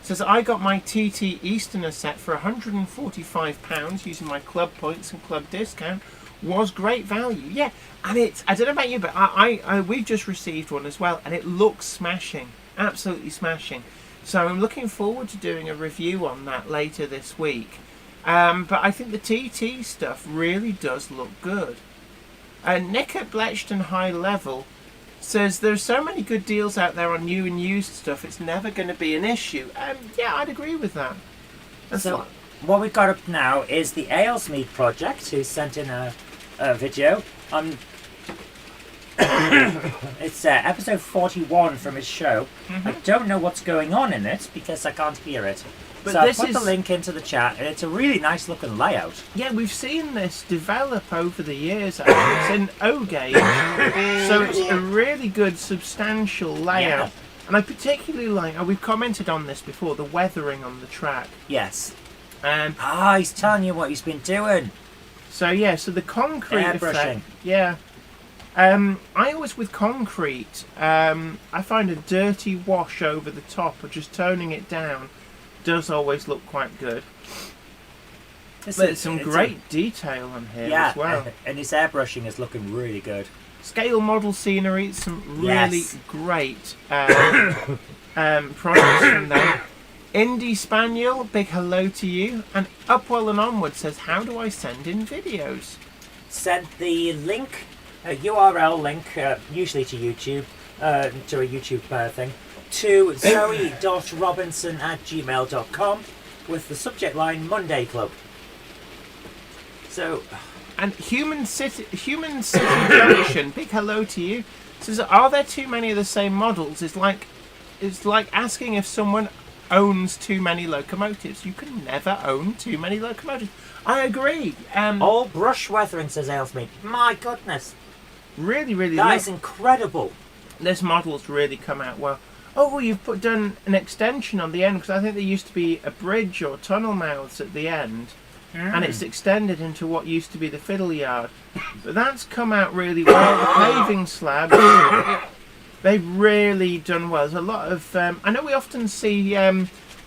Speaker 2: Says, I got my TT Easterner set for £145 using my club points and club discount. Was great value. Yeah, and it's, I don't know about you, but we've just received one as well, and it looks smashing. Absolutely smashing. So I'm looking forward to doing a review on that later this week. But I think the TT stuff really does look good. Nick at Bletchton High Level says there's so many good deals out there on new and used stuff, it's never going to be an issue. Yeah, I'd agree with that.
Speaker 3: So what we've got up now is the Alesmead Project, who sent in a video on It's episode 41 from his show. I don't know what's going on in it because I can't hear it.
Speaker 2: But
Speaker 3: so I
Speaker 2: this
Speaker 3: put the
Speaker 2: is-
Speaker 3: link into the chat, and it's a really nice looking layout.
Speaker 2: Yeah, we've seen this develop over the years. Actually. It's in O gauge, so it's a really good, substantial layout.
Speaker 3: Yeah.
Speaker 2: And I particularly like, we've commented on this before, the weathering on the track.
Speaker 3: Yes.
Speaker 2: Um,
Speaker 3: He's telling you what he's been doing.
Speaker 2: so the concrete
Speaker 3: Airbrushing.
Speaker 2: effect. Yeah. I always, with concrete, I find a dirty wash over the top or just toning it down does always look quite good. There's some great detail on here as well.
Speaker 3: And his airbrushing is looking really good.
Speaker 2: Scale model scenery, some really
Speaker 3: Yes.
Speaker 2: great products from there. Indie Spaniel, big hello to you. And Upwell and Onward says, how do I send in videos?
Speaker 3: Send the link, a URL link, usually to YouTube, to a YouTube thing, to zoe.robinson@gmail.com with the subject line Monday Club. So,
Speaker 2: And Human City Junction, big hello to you. Says, are there too many of the same models? It's like asking if someone owns too many locomotives. You can never own too many locomotives. I agree.
Speaker 3: all brush weathering, says Ailsmead. My goodness,
Speaker 2: Really, really.
Speaker 3: that is incredible.
Speaker 2: This model's really come out well. Oh, you've done an extension on the end, because I think there used to be a bridge or tunnel mouths at the end, and it's extended into what used to be the fiddle yard. But that's come out really well. The paving slabs, they've really done well. There's a lot of... I know we often see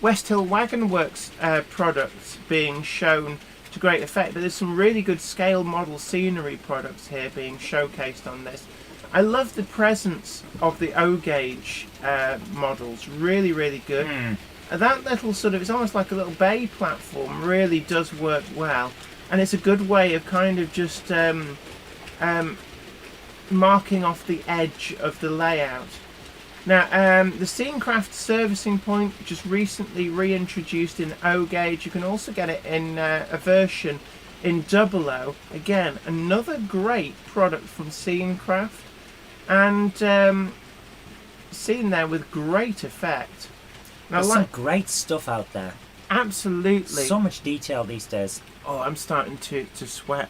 Speaker 2: West Hill Wagon Works products being shown to great effect, but there's some really good scale model scenery products here being showcased on this. I love the presence of the O gauge models. Really, really good. And that little it's almost like a little bay platform, really does work well. And it's a good way of kind of just marking off the edge of the layout. Now, the Scenecraft servicing point just recently reintroduced in O gauge. You can also get it in a version in double O. Again, another great product from Scenecraft. And seen there with great effect. Now,
Speaker 3: There's some great stuff out there.
Speaker 2: absolutely.
Speaker 3: So much detail these days.
Speaker 2: Oh, I'm starting to sweat.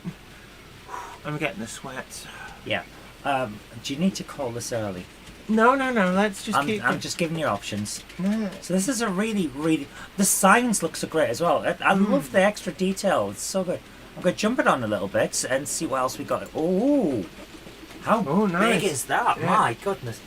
Speaker 2: I'm getting the sweats.
Speaker 3: Yeah. Do you need to call this early?
Speaker 2: No. Let's just keep.
Speaker 3: I'm just giving you options.
Speaker 2: No.
Speaker 3: So this is a really... The signs look so great as well. I love the extra detail. It's so good. I'm going to jump it on a little bit and see what else we got. Oh, how
Speaker 2: nice.
Speaker 3: big is that?
Speaker 2: Yeah.
Speaker 3: My goodness.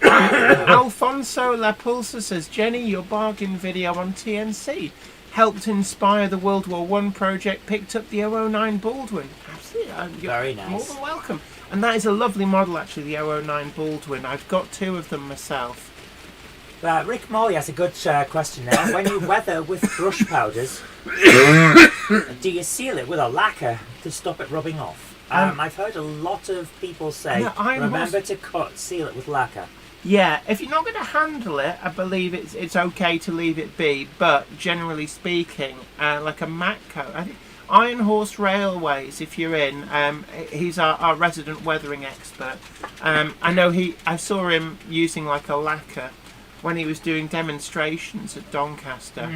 Speaker 2: Alfonso La Pulsa says, Jenny, your bargain video on TNC helped inspire the World War I project, picked up the 009 Baldwin. Absolutely. You're
Speaker 3: Very nice.
Speaker 2: More than welcome. And that is a lovely model, actually, the 009 Baldwin. I've got two of them myself.
Speaker 3: Rick Morley has a good question there. When you weather with brush powders, do you seal it with a lacquer to stop it rubbing off? I've heard a lot of people say, remember to seal it with lacquer.
Speaker 2: Yeah, if you're not going to handle it, I believe it's okay to leave it be. But generally speaking, like a matte coat, I think Iron Horse Railways, if you're in, he's our resident weathering expert. I know I saw him using like a lacquer when he was doing demonstrations at Doncaster.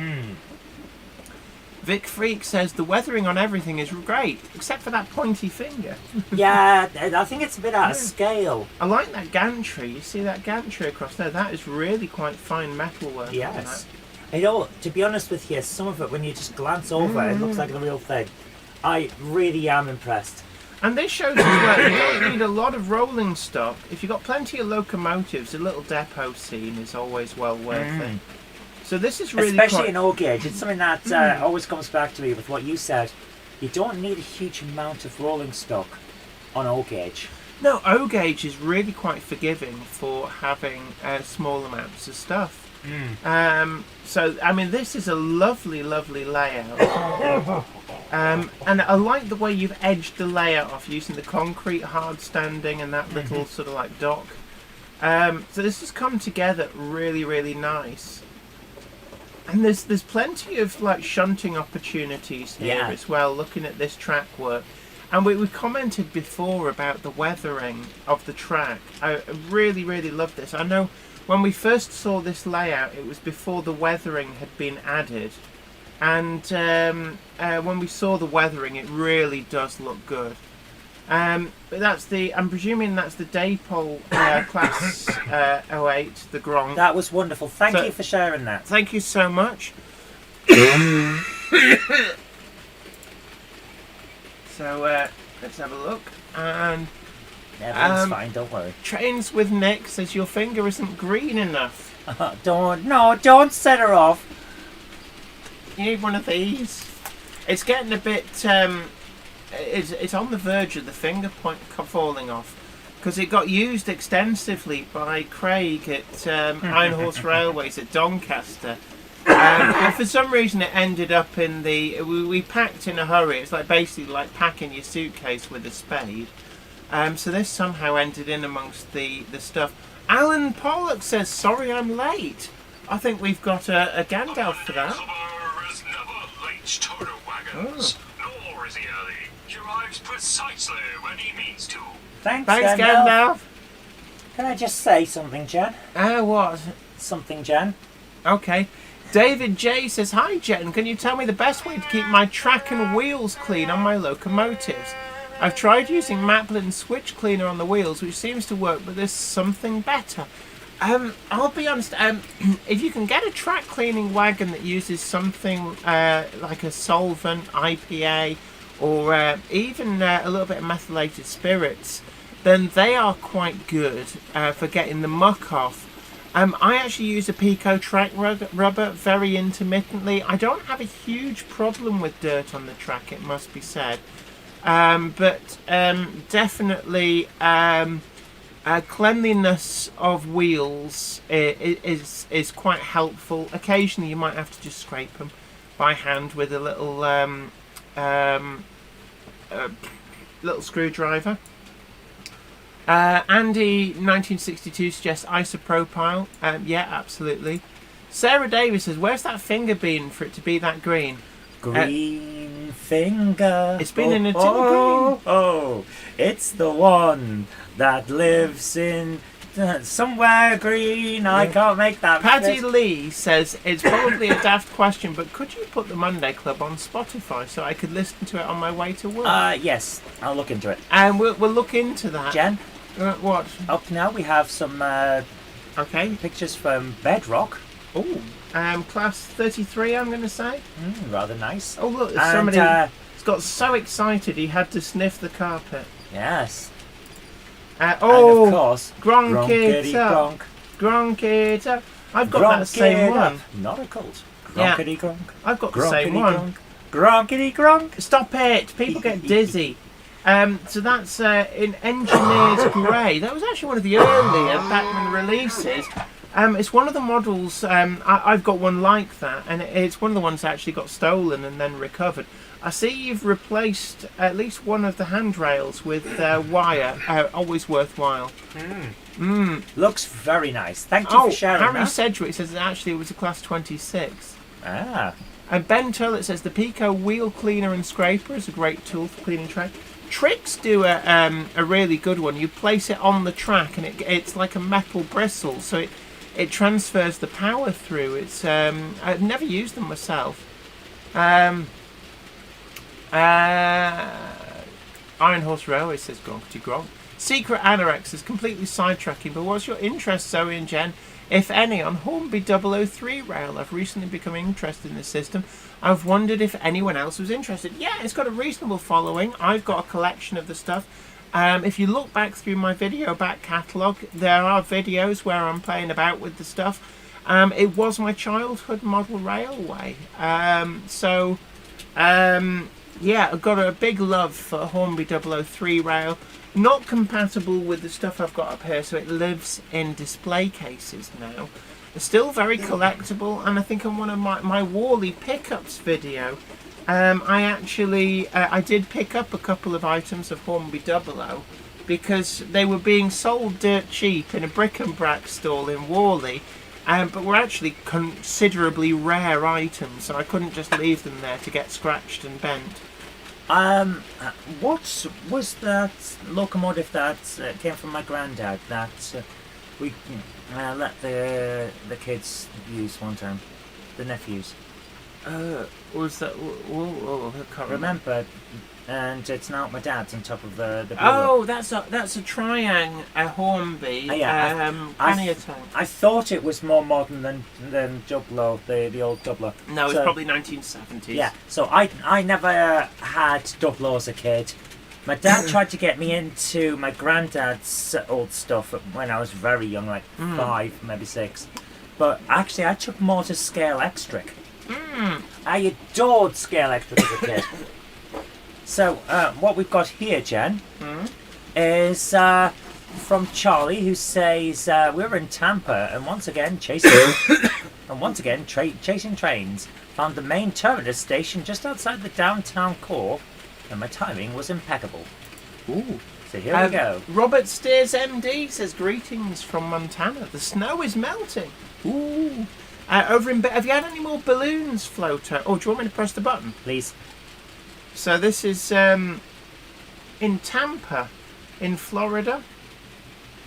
Speaker 2: Vic Freak says the weathering on everything is great, except for that pointy finger.
Speaker 3: Yeah, I think it's a bit out of scale.
Speaker 2: I like that gantry. You see that gantry across there? That is really quite fine metal work.
Speaker 3: Yes. To be honest with you, some of it, when you just glance over, it looks like the real thing. I really am impressed.
Speaker 2: And this shows as well, you don't need a lot of rolling stock. If you've got plenty of locomotives, a little depot scene is always well worth it. So this is really
Speaker 3: especially in O gauge. It's something that always comes back to me with what you said. You don't need a huge amount of rolling stock on O gauge.
Speaker 2: No, O gauge is really quite forgiving for having small amounts of stuff. So I mean, this is a lovely, lovely layout. And I like the way you've edged the layout off using the concrete hard standing and that little sort of like dock. So this has come together really, really nice. And there's plenty of like shunting opportunities here as well, looking at this track work. And we commented before about the weathering of the track. I really, really love this. I know when we first saw this layout, it was before the weathering had been added. And when we saw the weathering, it really does look good. But I'm presuming that's the Daypole class 08, the Gronk.
Speaker 3: That was wonderful. Thank you for sharing that.
Speaker 2: Thank you so much. So let's have a look. And
Speaker 3: Everything's fine, don't worry.
Speaker 2: Trains with Nick says your finger isn't green enough.
Speaker 3: Don't set her off.
Speaker 2: You need one of these. It's getting a bit. It's on the verge of the finger point falling off because it got used extensively by Craig at Iron Horse Railways at Doncaster. And for some reason it ended up in the... We packed in a hurry. It's like basically like packing your suitcase with a spade. So this somehow ended in amongst the stuff. Alan Pollock says, sorry I'm late. I think we've got a Gandalf for that.
Speaker 4: Undercover is never late to the wagons, nor is he early. He arrives precisely when he means to.
Speaker 3: Thanks
Speaker 2: Gandalf.
Speaker 3: Gandalf. Can I just say something, Jen?
Speaker 2: What?
Speaker 3: Something, Jen.
Speaker 2: Okay. David J says, hi Jen, can you tell me the best way to keep my track and wheels clean on my locomotives? I've tried using Maplin switch cleaner on the wheels, which seems to work, but there's something better. I'll be honest, if you can get a track cleaning wagon that uses something like a solvent, IPA, or even a little bit of methylated spirits, then they are quite good for getting the muck off. I actually use a Pico track rubber very intermittently. I don't have a huge problem with dirt on the track, it must be said. But definitely cleanliness of wheels is quite helpful. Occasionally you might have to just scrape them by hand with a little screwdriver. Andy 1962 suggests isopropyl. Yeah, absolutely. Sarah Davis says, where's that finger been for it to be that green?
Speaker 3: Green finger.
Speaker 2: It's been in a tin green.
Speaker 3: Oh, it's the one that lives in somewhere green. I can't make that.
Speaker 2: Paddy Lee says, it's probably a daft question, but could you put the Monday Club on Spotify so I could listen to it on my way to work?
Speaker 3: Yes, I'll look into it.
Speaker 2: And we'll look into that.
Speaker 3: Jen?
Speaker 2: What?
Speaker 3: Up now we have some pictures from Bedrock.
Speaker 2: Oh, class 33, I'm going to say.
Speaker 3: Rather nice.
Speaker 2: Oh, look, there's
Speaker 3: And,
Speaker 2: somebody who's got so excited he had to sniff the carpet.
Speaker 3: Yes.
Speaker 2: And
Speaker 3: of course,
Speaker 2: Gronkity
Speaker 3: Gronk.
Speaker 2: Gronkity. I've got that same one.
Speaker 3: Not a cult.
Speaker 2: Yeah.
Speaker 3: Gronkity Gronk.
Speaker 2: I've got the same one.
Speaker 3: Gronkity Gronk.
Speaker 2: Stop it! People get dizzy. So that's in Engineer's Grey. That was actually one of the earlier Batman releases. It's one of the models. I've got one like that, and it's one of the ones that actually got stolen and then recovered. I see you've replaced at least one of the handrails with wire. Always worthwhile.
Speaker 3: Looks very nice. Thank you for sharing
Speaker 2: Harry
Speaker 3: that.
Speaker 2: Sedgwick says actually it was a class 26.
Speaker 3: Ah.
Speaker 2: And Ben Tullett says the Pico wheel cleaner and scraper is a great tool for cleaning track. Tricks do a really good one. You place it on the track and it's like a metal bristle, so it transfers the power through. It's I've never used them myself. Iron Horse Railway says Gronkity Gronk. Secret Anorex is completely sidetracking, but what's your interest, Zoe and Jen, if any, on Hornby 003 rail? I've recently become interested in the system. I've wondered if anyone else was interested. Yeah, it's got a reasonable following. I've got a collection of the stuff. If you look back through my video back catalogue, there are videos where I'm playing about with the stuff. It was my childhood model railway. Yeah, I've got a big love for Hornby 003 rail. Not compatible with the stuff I've got up here, so it lives in display cases now. It's still very collectible, and I think on one of my Worley pickups video, I did pick up a couple of items of Hornby 00 because they were being sold dirt cheap in a bric-and-brac stall in Worley, but were actually considerably rare items, so I couldn't just leave them there to get scratched and bent.
Speaker 3: What was that locomotive that came from my granddad that we let the kids use one time? The nephews.
Speaker 2: Was that? I can't
Speaker 3: Remember, and it's now my dad's on top of the
Speaker 2: Oh, that's a Triang, a Hornby, Caniatone.
Speaker 3: I thought it was more modern than Dublo, the old Dublo.
Speaker 2: No, it's probably 1970s.
Speaker 3: Yeah, so I never had Dublo as a kid. My dad tried to get me into my granddad's old stuff when I was very young, like 5, maybe 6. But actually, I took more to Scale Extric. I adored Scale Extric as a kid. So, what we've got here, Jen, is from Charlie, who says, we were in Tampa, and once again chasing trains. Found the main terminus station just outside the downtown core, and my timing was impeccable.
Speaker 2: Ooh.
Speaker 3: So here we go.
Speaker 2: Robert Steers MD says, greetings from Montana. The snow is melting. Ooh. Over in... Have you had any more balloons float out? Oh, do you want me to press the button?
Speaker 3: Please.
Speaker 2: So this is in Tampa, in Florida.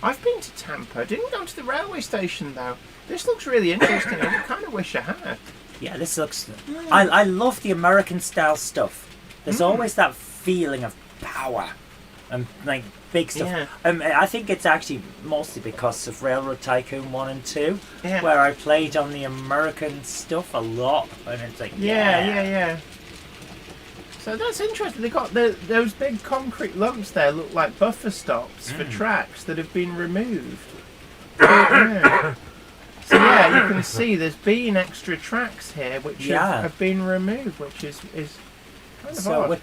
Speaker 2: I've been to Tampa. Didn't go to the railway station though. This looks really interesting. I kind of wish I had.
Speaker 3: Yeah, this looks... I love the American style stuff. There's always that feeling of power and like big stuff.
Speaker 2: Yeah.
Speaker 3: I think it's actually mostly because of Railroad Tycoon 1 and 2,
Speaker 2: Yeah.
Speaker 3: where I played on the American stuff a lot, and it's like
Speaker 2: Yeah. So that's interesting. They got those big concrete lumps there look like buffer stops for tracks that have been removed. Yeah. So yeah, you can see there's been extra tracks here which have been removed, which is kind of
Speaker 3: So
Speaker 2: odd.
Speaker 3: with,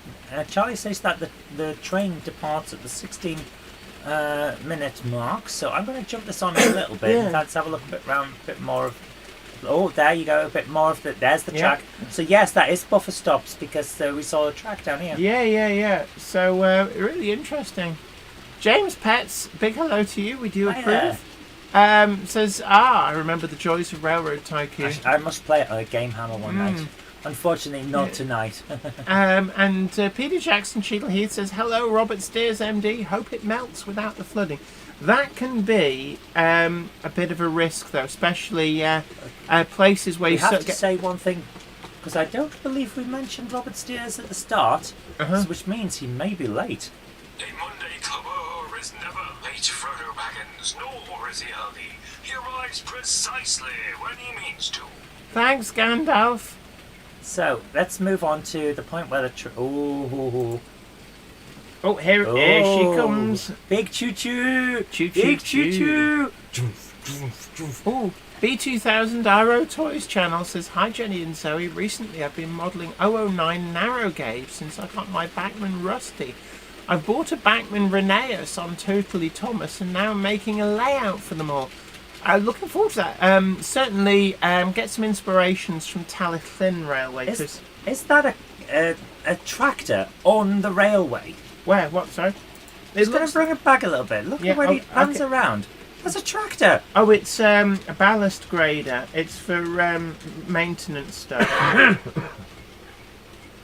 Speaker 3: Charlie says that the train departs at the 16-minute mark. So I'm going to jump this on a little bit and let's have a look a bit more of. Oh, there you go, a bit more of the. There's the track. So yes, that is buffer stops because we saw a track down here.
Speaker 2: Yeah. So really interesting. James Pets, big hello to you. We do approve. Says, I remember the joys of Railroad Tycoon.
Speaker 3: I must play it on a Game Hammer one night. Unfortunately, not tonight.
Speaker 2: And Peter Jackson Cheadle Heath says, hello, Robert Steers MD. Hope it melts without the flooding. That can be a bit of a risk, though, especially places where
Speaker 3: We
Speaker 2: you
Speaker 3: have to say one thing, because I don't believe we mentioned Robert Steers at the start, which means he may be late.
Speaker 4: A Monday clubber is never late, Frodo Baggins, nor is he early. He arrives precisely when he means to.
Speaker 2: Thanks, Gandalf.
Speaker 3: So, let's move on to the point where the...
Speaker 2: Oh, here she comes.
Speaker 3: Big choo-choo!
Speaker 2: Big choo-choo. Oh, B2000 Arrow Toys channel says, hi Jenny and Zoe. Recently I've been modelling 009 narrow gauge since I got my Bachmann Rusty. I've bought a Bachmann Rheneas on Totally Thomas and now I'm making a layout for them all. Looking forward to that. Certainly get some inspirations from Talyllyn Railway.
Speaker 3: Is that a tractor on the railway?
Speaker 2: Where? What? Sorry?
Speaker 3: It's going to bring it back a little bit. Look at where he pans around. That's a tractor.
Speaker 2: Oh, it's a ballast grader. It's for maintenance stuff.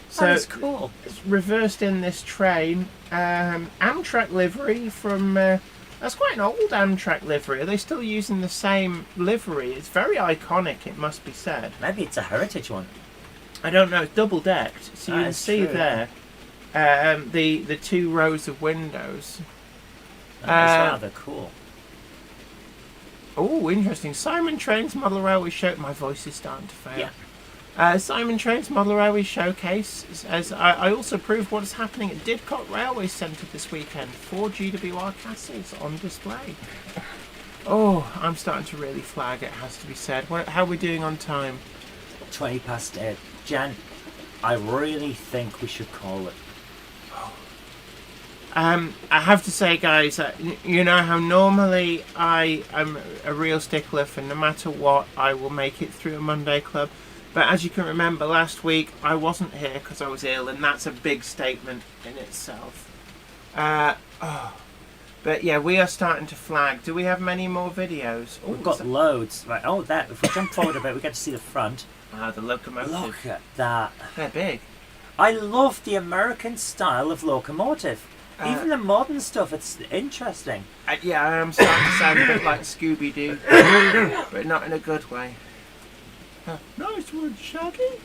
Speaker 2: So
Speaker 3: That's cool.
Speaker 2: It's reversed in this train. Amtrak livery from... that's quite an old Amtrak livery. Are they still using the same livery? It's very iconic, it must be said.
Speaker 3: Maybe it's a heritage one.
Speaker 2: I don't know. It's double-decked. So you can
Speaker 3: is
Speaker 2: see
Speaker 3: true.
Speaker 2: there the 2 rows of windows.
Speaker 3: That's rather cool.
Speaker 2: Oh, interesting. Simon Train's Model Railway Show... My voice is starting to fail.
Speaker 3: Yeah.
Speaker 2: Simon Train's Model Railway Showcase. As I also proved what is happening at Didcot Railway Centre this weekend. 4 GWR castles on display. Oh, I'm starting to really flag, it has to be said. How are we doing on time?
Speaker 3: 20 past 8. Jan, I really think we should call it.
Speaker 2: I have to say, guys, you know how normally I am a real stickler for no matter what, I will make it through a Monday Club. But as you can remember, last week I wasn't here because I was ill, and that's a big statement in itself. But yeah, we are starting to flag. Do we have many more videos?
Speaker 3: We've got loads. Right. Oh, that. If we jump forward a bit, we get to see the front.
Speaker 2: The locomotive.
Speaker 3: Look at that.
Speaker 2: They're big.
Speaker 3: I love the American style of locomotive. Even the modern stuff, it's interesting.
Speaker 2: Yeah, I am starting to sound a bit like Scooby-Doo, but not in a good way. Nice one, Shaggy.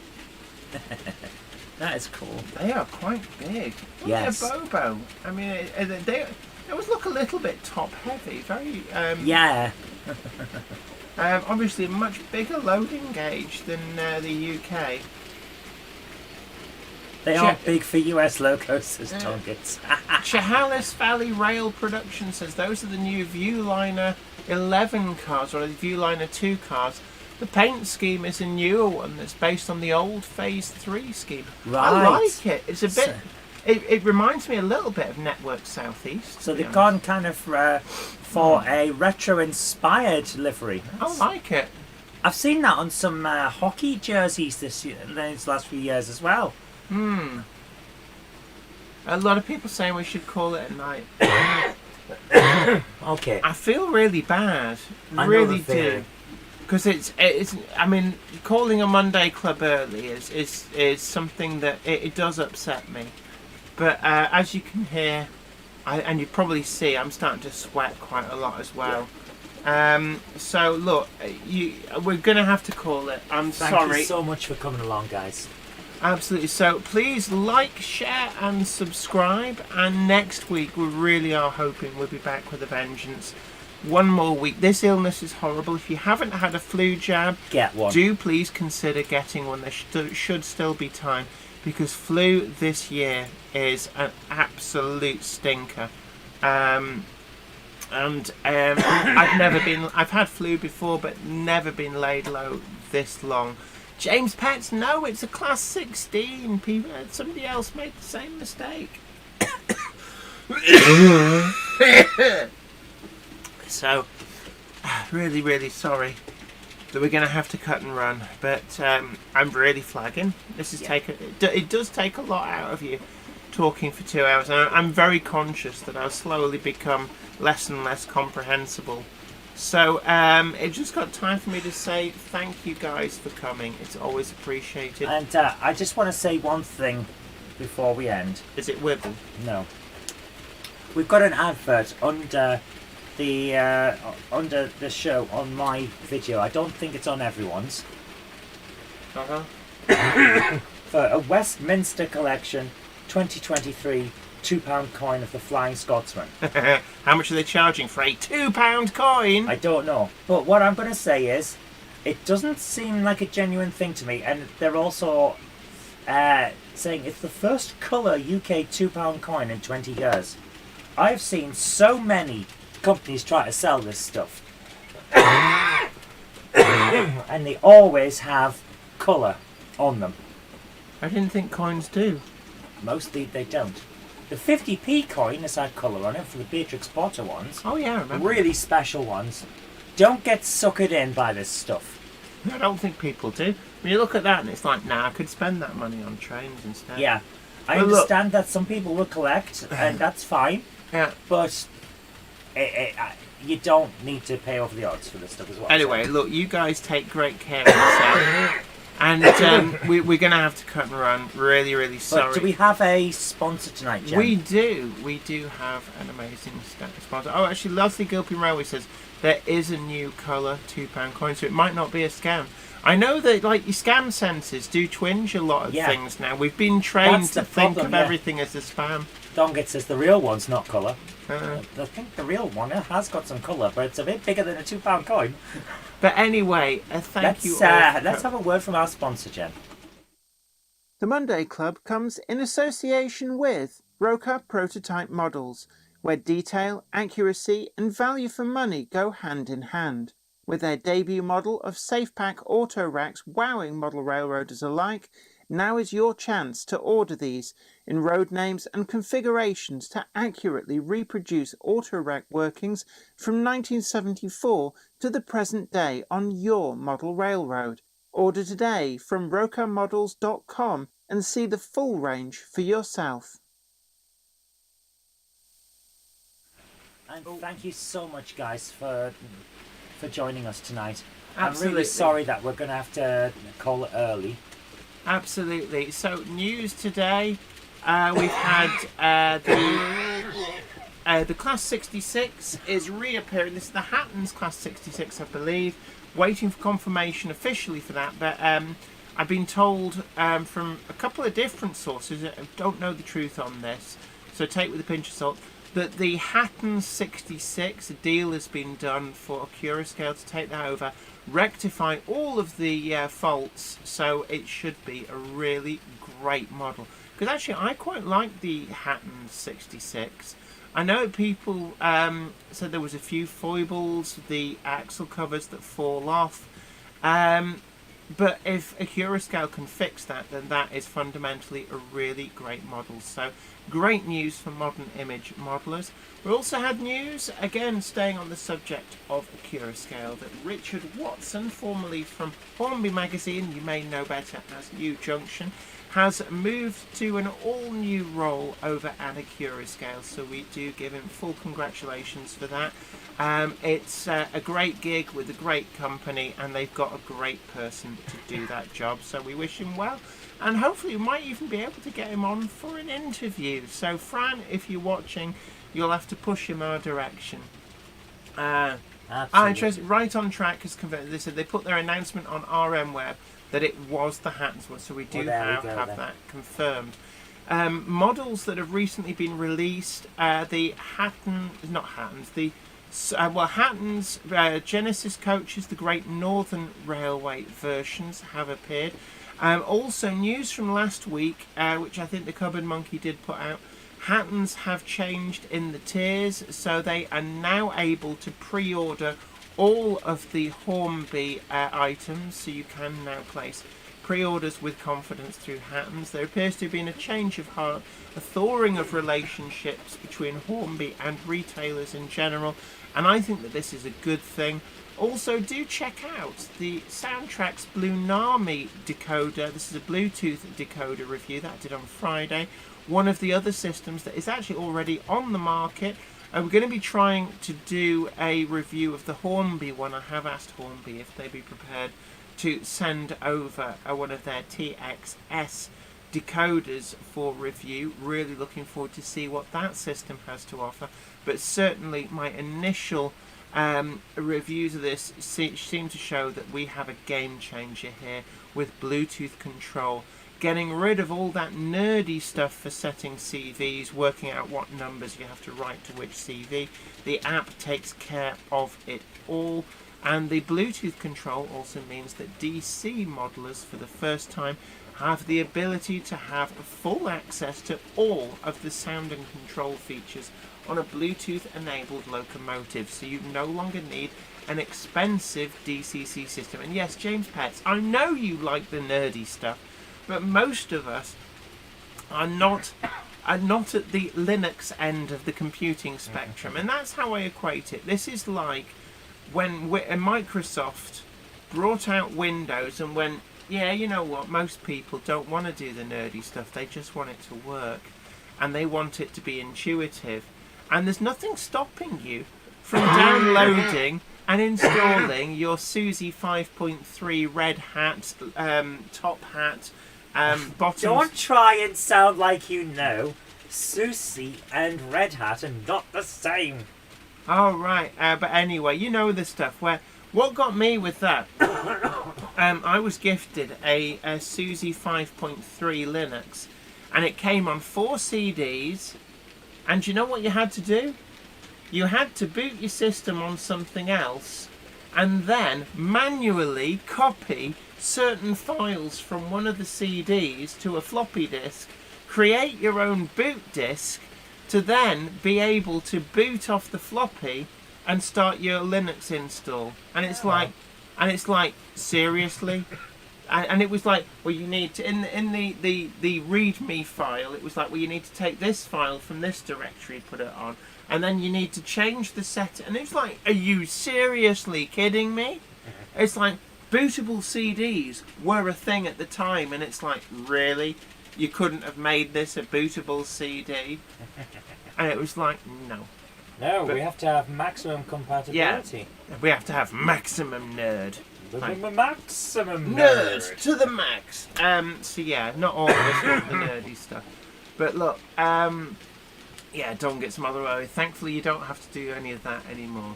Speaker 3: That is cool.
Speaker 2: They are quite big.
Speaker 3: Yes.
Speaker 2: They're Bobo. I mean, they always look a little bit top-heavy. Very.
Speaker 3: Yeah.
Speaker 2: Obviously, a much bigger loading gauge than the UK.
Speaker 3: They are big for US locos, says Tonguts.
Speaker 2: Chehalis Valley Rail Production says those are the new Viewliner 11 cars, or the Viewliner 2 cars. The paint scheme is a newer one that's based on the old Phase 3 scheme.
Speaker 3: Right.
Speaker 2: I like it. It's a bit... It reminds me a little bit of Network Southeast.
Speaker 3: So they've gone kind of for a retro-inspired livery.
Speaker 2: I like it.
Speaker 3: I've seen that on some hockey jerseys these last few years as well.
Speaker 2: A lot of people saying we should call it at night.
Speaker 3: Okay.
Speaker 2: I feel really bad.
Speaker 3: I know
Speaker 2: Really
Speaker 3: the feeling.
Speaker 2: do. Because it's. I mean, calling a Monday club early is something that it does upset me. But as you can hear, and you probably see, I'm starting to sweat quite a lot as well. So look, we're gonna have to call it. I'm
Speaker 3: Thank
Speaker 2: sorry.
Speaker 3: you so much for coming along, guys.
Speaker 2: Absolutely. So please like, share, and subscribe. And next week we really are hoping we'll be back with a vengeance. One more week. This illness is horrible. If you haven't had a flu jab,
Speaker 3: Get one.
Speaker 2: do please consider getting one. There should still be time, because flu this year is an absolute stinker. I've had flu before, but never been laid low this long. James Pets, no, it's a class 16. People, somebody else made the same mistake. So, really, really sorry that we're going to have to cut and run. But I'm really flagging. This is it does take a lot out of you talking for 2 hours. And I'm very conscious that I'll slowly become less and less comprehensible. So it just got time for me to say thank you guys for coming. It's always appreciated.
Speaker 3: And I just want to say one thing before we end.
Speaker 2: Is it Wibble?
Speaker 3: No. We've got an advert under the show on my video. I don't think it's on everyone's. For a Westminster Collection 2023 £2 coin of the Flying Scotsman.
Speaker 2: How much are they charging for a £2 coin?
Speaker 3: I don't know. But what I'm going to say is, it doesn't seem like a genuine thing to me. And they're also saying it's the first colour UK £2 coin in 20 years. I've seen so many companies try to sell this stuff. And they always have colour on them.
Speaker 2: I didn't think coins do.
Speaker 3: Mostly they don't. The 50p coin has had colour on it for the Beatrix Potter ones.
Speaker 2: Oh yeah, I remember.
Speaker 3: Really special ones. Don't get suckered in by this stuff.
Speaker 2: I don't think people do. When you look at that and it's like, nah, I could spend that money on trains instead.
Speaker 3: Yeah. I
Speaker 2: Well, look-
Speaker 3: understand that some people will collect, and that's fine.
Speaker 2: Yeah.
Speaker 3: But you don't need to pay over the odds for this stuff as well.
Speaker 2: Anyway, look, you guys take great care of yourself. And we're going to have to cut and run. Really, really sorry.
Speaker 3: But do we have a sponsor tonight, Jen?
Speaker 2: We do. We do have an amazing sponsor. Oh, actually, Leslie Gilpin Railway says there is a new colour £2 coin, so it might not be a scam. I know that, like, your scam sensors do twinge a lot of things now. We've been trained
Speaker 3: That's
Speaker 2: to
Speaker 3: the
Speaker 2: think
Speaker 3: problem,
Speaker 2: of everything as a spam.
Speaker 3: Dongit says the real one's not colour.
Speaker 2: Uh,
Speaker 3: I think the real one has got some colour, but it's a bit bigger than a £2 coin.
Speaker 2: but anyway, thank you all.
Speaker 3: Let's have a word from our sponsor, Jen.
Speaker 2: The Monday Club comes in association with Roca Prototype Models, where detail, accuracy and value for money go hand in hand. With their debut model of SafePack auto racks wowing model railroaders alike, now is your chance to order these in road names and configurations to accurately reproduce auto rack workings from 1974 to the present day on your model railroad. Order today from rocamodels.com and see the full range for yourself.
Speaker 3: And thank you so much, guys, for joining us tonight.
Speaker 2: Absolutely.
Speaker 3: I'm really sorry that we're going to have to call it early.
Speaker 2: Absolutely. So news today, we've had the Class 66 is reappearing. This is the Hatton's Class 66, I believe. Waiting for confirmation officially for that, but I've been told from a couple of different sources, I don't know the truth on this, so take it with a pinch of salt, that the Hatton 66, a deal has been done for Accurascale to take that over, rectify all of the faults, so it should be a really great model. Because actually I quite like the Hatton 66. I know people said there was a few foibles, the axle covers that fall off, but if Accurascale can fix that, then that is fundamentally a really great model. So great news for modern image modelers. We also had news, again staying on the subject of Accurascale, that Richard Watson, formerly from Hornby magazine, you may know better as New Junction, has moved to an all-new role over at Accurascale, so we do give him full congratulations for that. It's a great gig with a great company, and they've got a great person to do that job, so we wish him well, and hopefully we might even be able to get him on for an interview. So Fran, if you're watching, you'll have to push him our direction.
Speaker 3: Absolutely.
Speaker 2: Right on Track has confirmed. They said they put their announcement on RM Web that it was the Hattons one, so we do have that confirmed. Models that have recently been released, the Hatton's Genesis coaches, the Great Northern Railway versions have appeared. Also news from last week, which I think the Cupboard Monkey did put out, Hattons have changed in the tiers, so they are now able to pre-order all of the Hornby items, so you can now place pre-orders with confidence through Hattons. There appears to have been a change of heart, a thawing of relationships between Hornby and retailers in general, and I think that this is a good thing. Also, do check out the Soundtrack's Bluenami decoder. This is a Bluetooth decoder review that I did on Friday. One of the other systems that is actually already on the market. We're going to be trying to do a review of the Hornby one. I have asked Hornby if they'd be prepared to send over one of their TXS decoders for review. Really looking forward to see what that system has to offer. But certainly my initial reviews of this seem to show that we have a game changer here with Bluetooth control. Getting rid of all that nerdy stuff for setting CVs, working out what numbers you have to write to which CV. The app takes care of it all. And the Bluetooth control also means that DC modelers, for the first time, have the ability to have full access to all of the sound and control features on a Bluetooth-enabled locomotive. So you no longer need an expensive DCC system. And yes, James Petts, I know you like the nerdy stuff, but most of us are not at the Linux end of the computing spectrum, and that's how I equate it. This is like when Microsoft brought out Windows and went, yeah, you know what, most people don't want to do the nerdy stuff, they just want it to work, and they want it to be intuitive, and there's nothing stopping you from downloading and installing your SUSE 5.3 Red Hat top hat. Bottoms.
Speaker 3: Don't try and sound like you know. SUSE and Red Hat are not the same.
Speaker 2: Oh, right. But anyway, you know the stuff. What got me with that, I was gifted a SUSE 5.3 Linux, and it came on 4 CDs, and you know what you had to do? You had to boot your system on something else, and then manually copy certain files from one of the CDs to a floppy disk, create your own boot disk to then be able to boot off the floppy and start your Linux install. And it's like, seriously? And it was like, well, you need to, in the readme file, it was like, well, you need to take this file from this directory, put it on, and then you need to change the setting. And it's like, are you seriously kidding me? It's like, bootable CDs were a thing at the time, and it's like, really? You couldn't have made this a bootable CD? And it was like, no.
Speaker 3: No, we have to have maximum compatibility.
Speaker 2: Yeah, we have to have maximum nerd.
Speaker 5: Maximum
Speaker 2: Nerds to the max. So yeah, not all of us want the nerdy stuff. But look, yeah, Don gets Mother O. Thankfully, you don't have to do any of that anymore.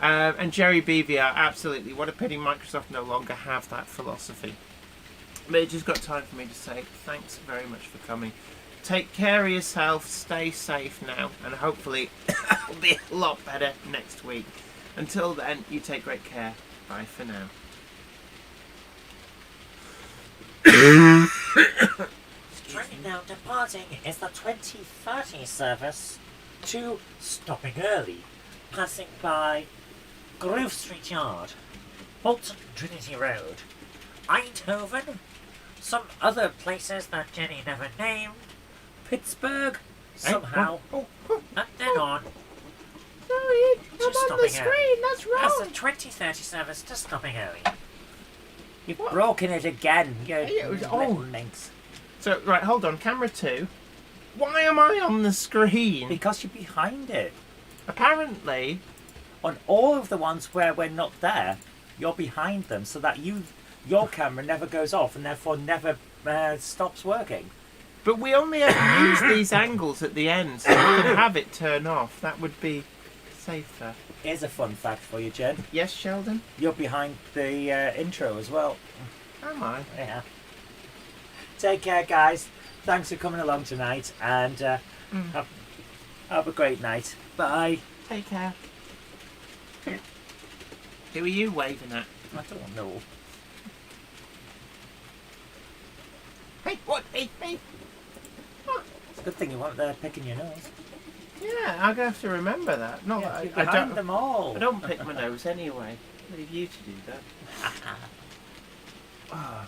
Speaker 2: And Jerry BVR, absolutely. What a pity Microsoft no longer have that philosophy. But it just got time for me to say thanks very much for coming. Take care of yourself, stay safe now, and hopefully it'll be a lot better next week. Until then, you take great care. Bye for now.
Speaker 3: Train now departing is the 2030 service to stopping early, passing by Grove Street Yard, Bolton Trinity Road, Eindhoven, some other places that Jenny never named, Pittsburgh, somehow, and then on.
Speaker 2: Sorry, I'm on the
Speaker 3: stopping
Speaker 2: screen, that's
Speaker 3: That's
Speaker 2: wrong.
Speaker 3: the 2030 service to stopping early. You've broken it again, you
Speaker 2: It was-
Speaker 3: little
Speaker 2: oh.
Speaker 3: minx.
Speaker 2: So, right, hold on, camera 2. Why am I on the screen?
Speaker 3: Because you're behind it.
Speaker 2: Apparently,
Speaker 3: On all of the ones where we're not there, you're behind them, so that your camera never goes off and therefore never stops working.
Speaker 2: but we only ever use these angles at the end, so we could have it turn off. That would be safer.
Speaker 3: Here's a fun fact for you, Jen.
Speaker 2: Yes, Sheldon?
Speaker 3: You're behind the intro as well.
Speaker 2: Am I?
Speaker 3: Yeah. Take care, guys. Thanks for coming along tonight, and have a great night. Bye.
Speaker 2: Take care. Who are you waving at?
Speaker 3: I don't know.
Speaker 2: Hey, what? Hey, hey.
Speaker 3: It's a good thing you weren't there picking your nose.
Speaker 2: Yeah, I'm going to have to remember that. Not
Speaker 3: Yeah,
Speaker 2: that
Speaker 3: you're
Speaker 2: I
Speaker 3: behind
Speaker 2: don't.
Speaker 3: them all.
Speaker 2: I don't pick my nose anyway. Leave you to do that.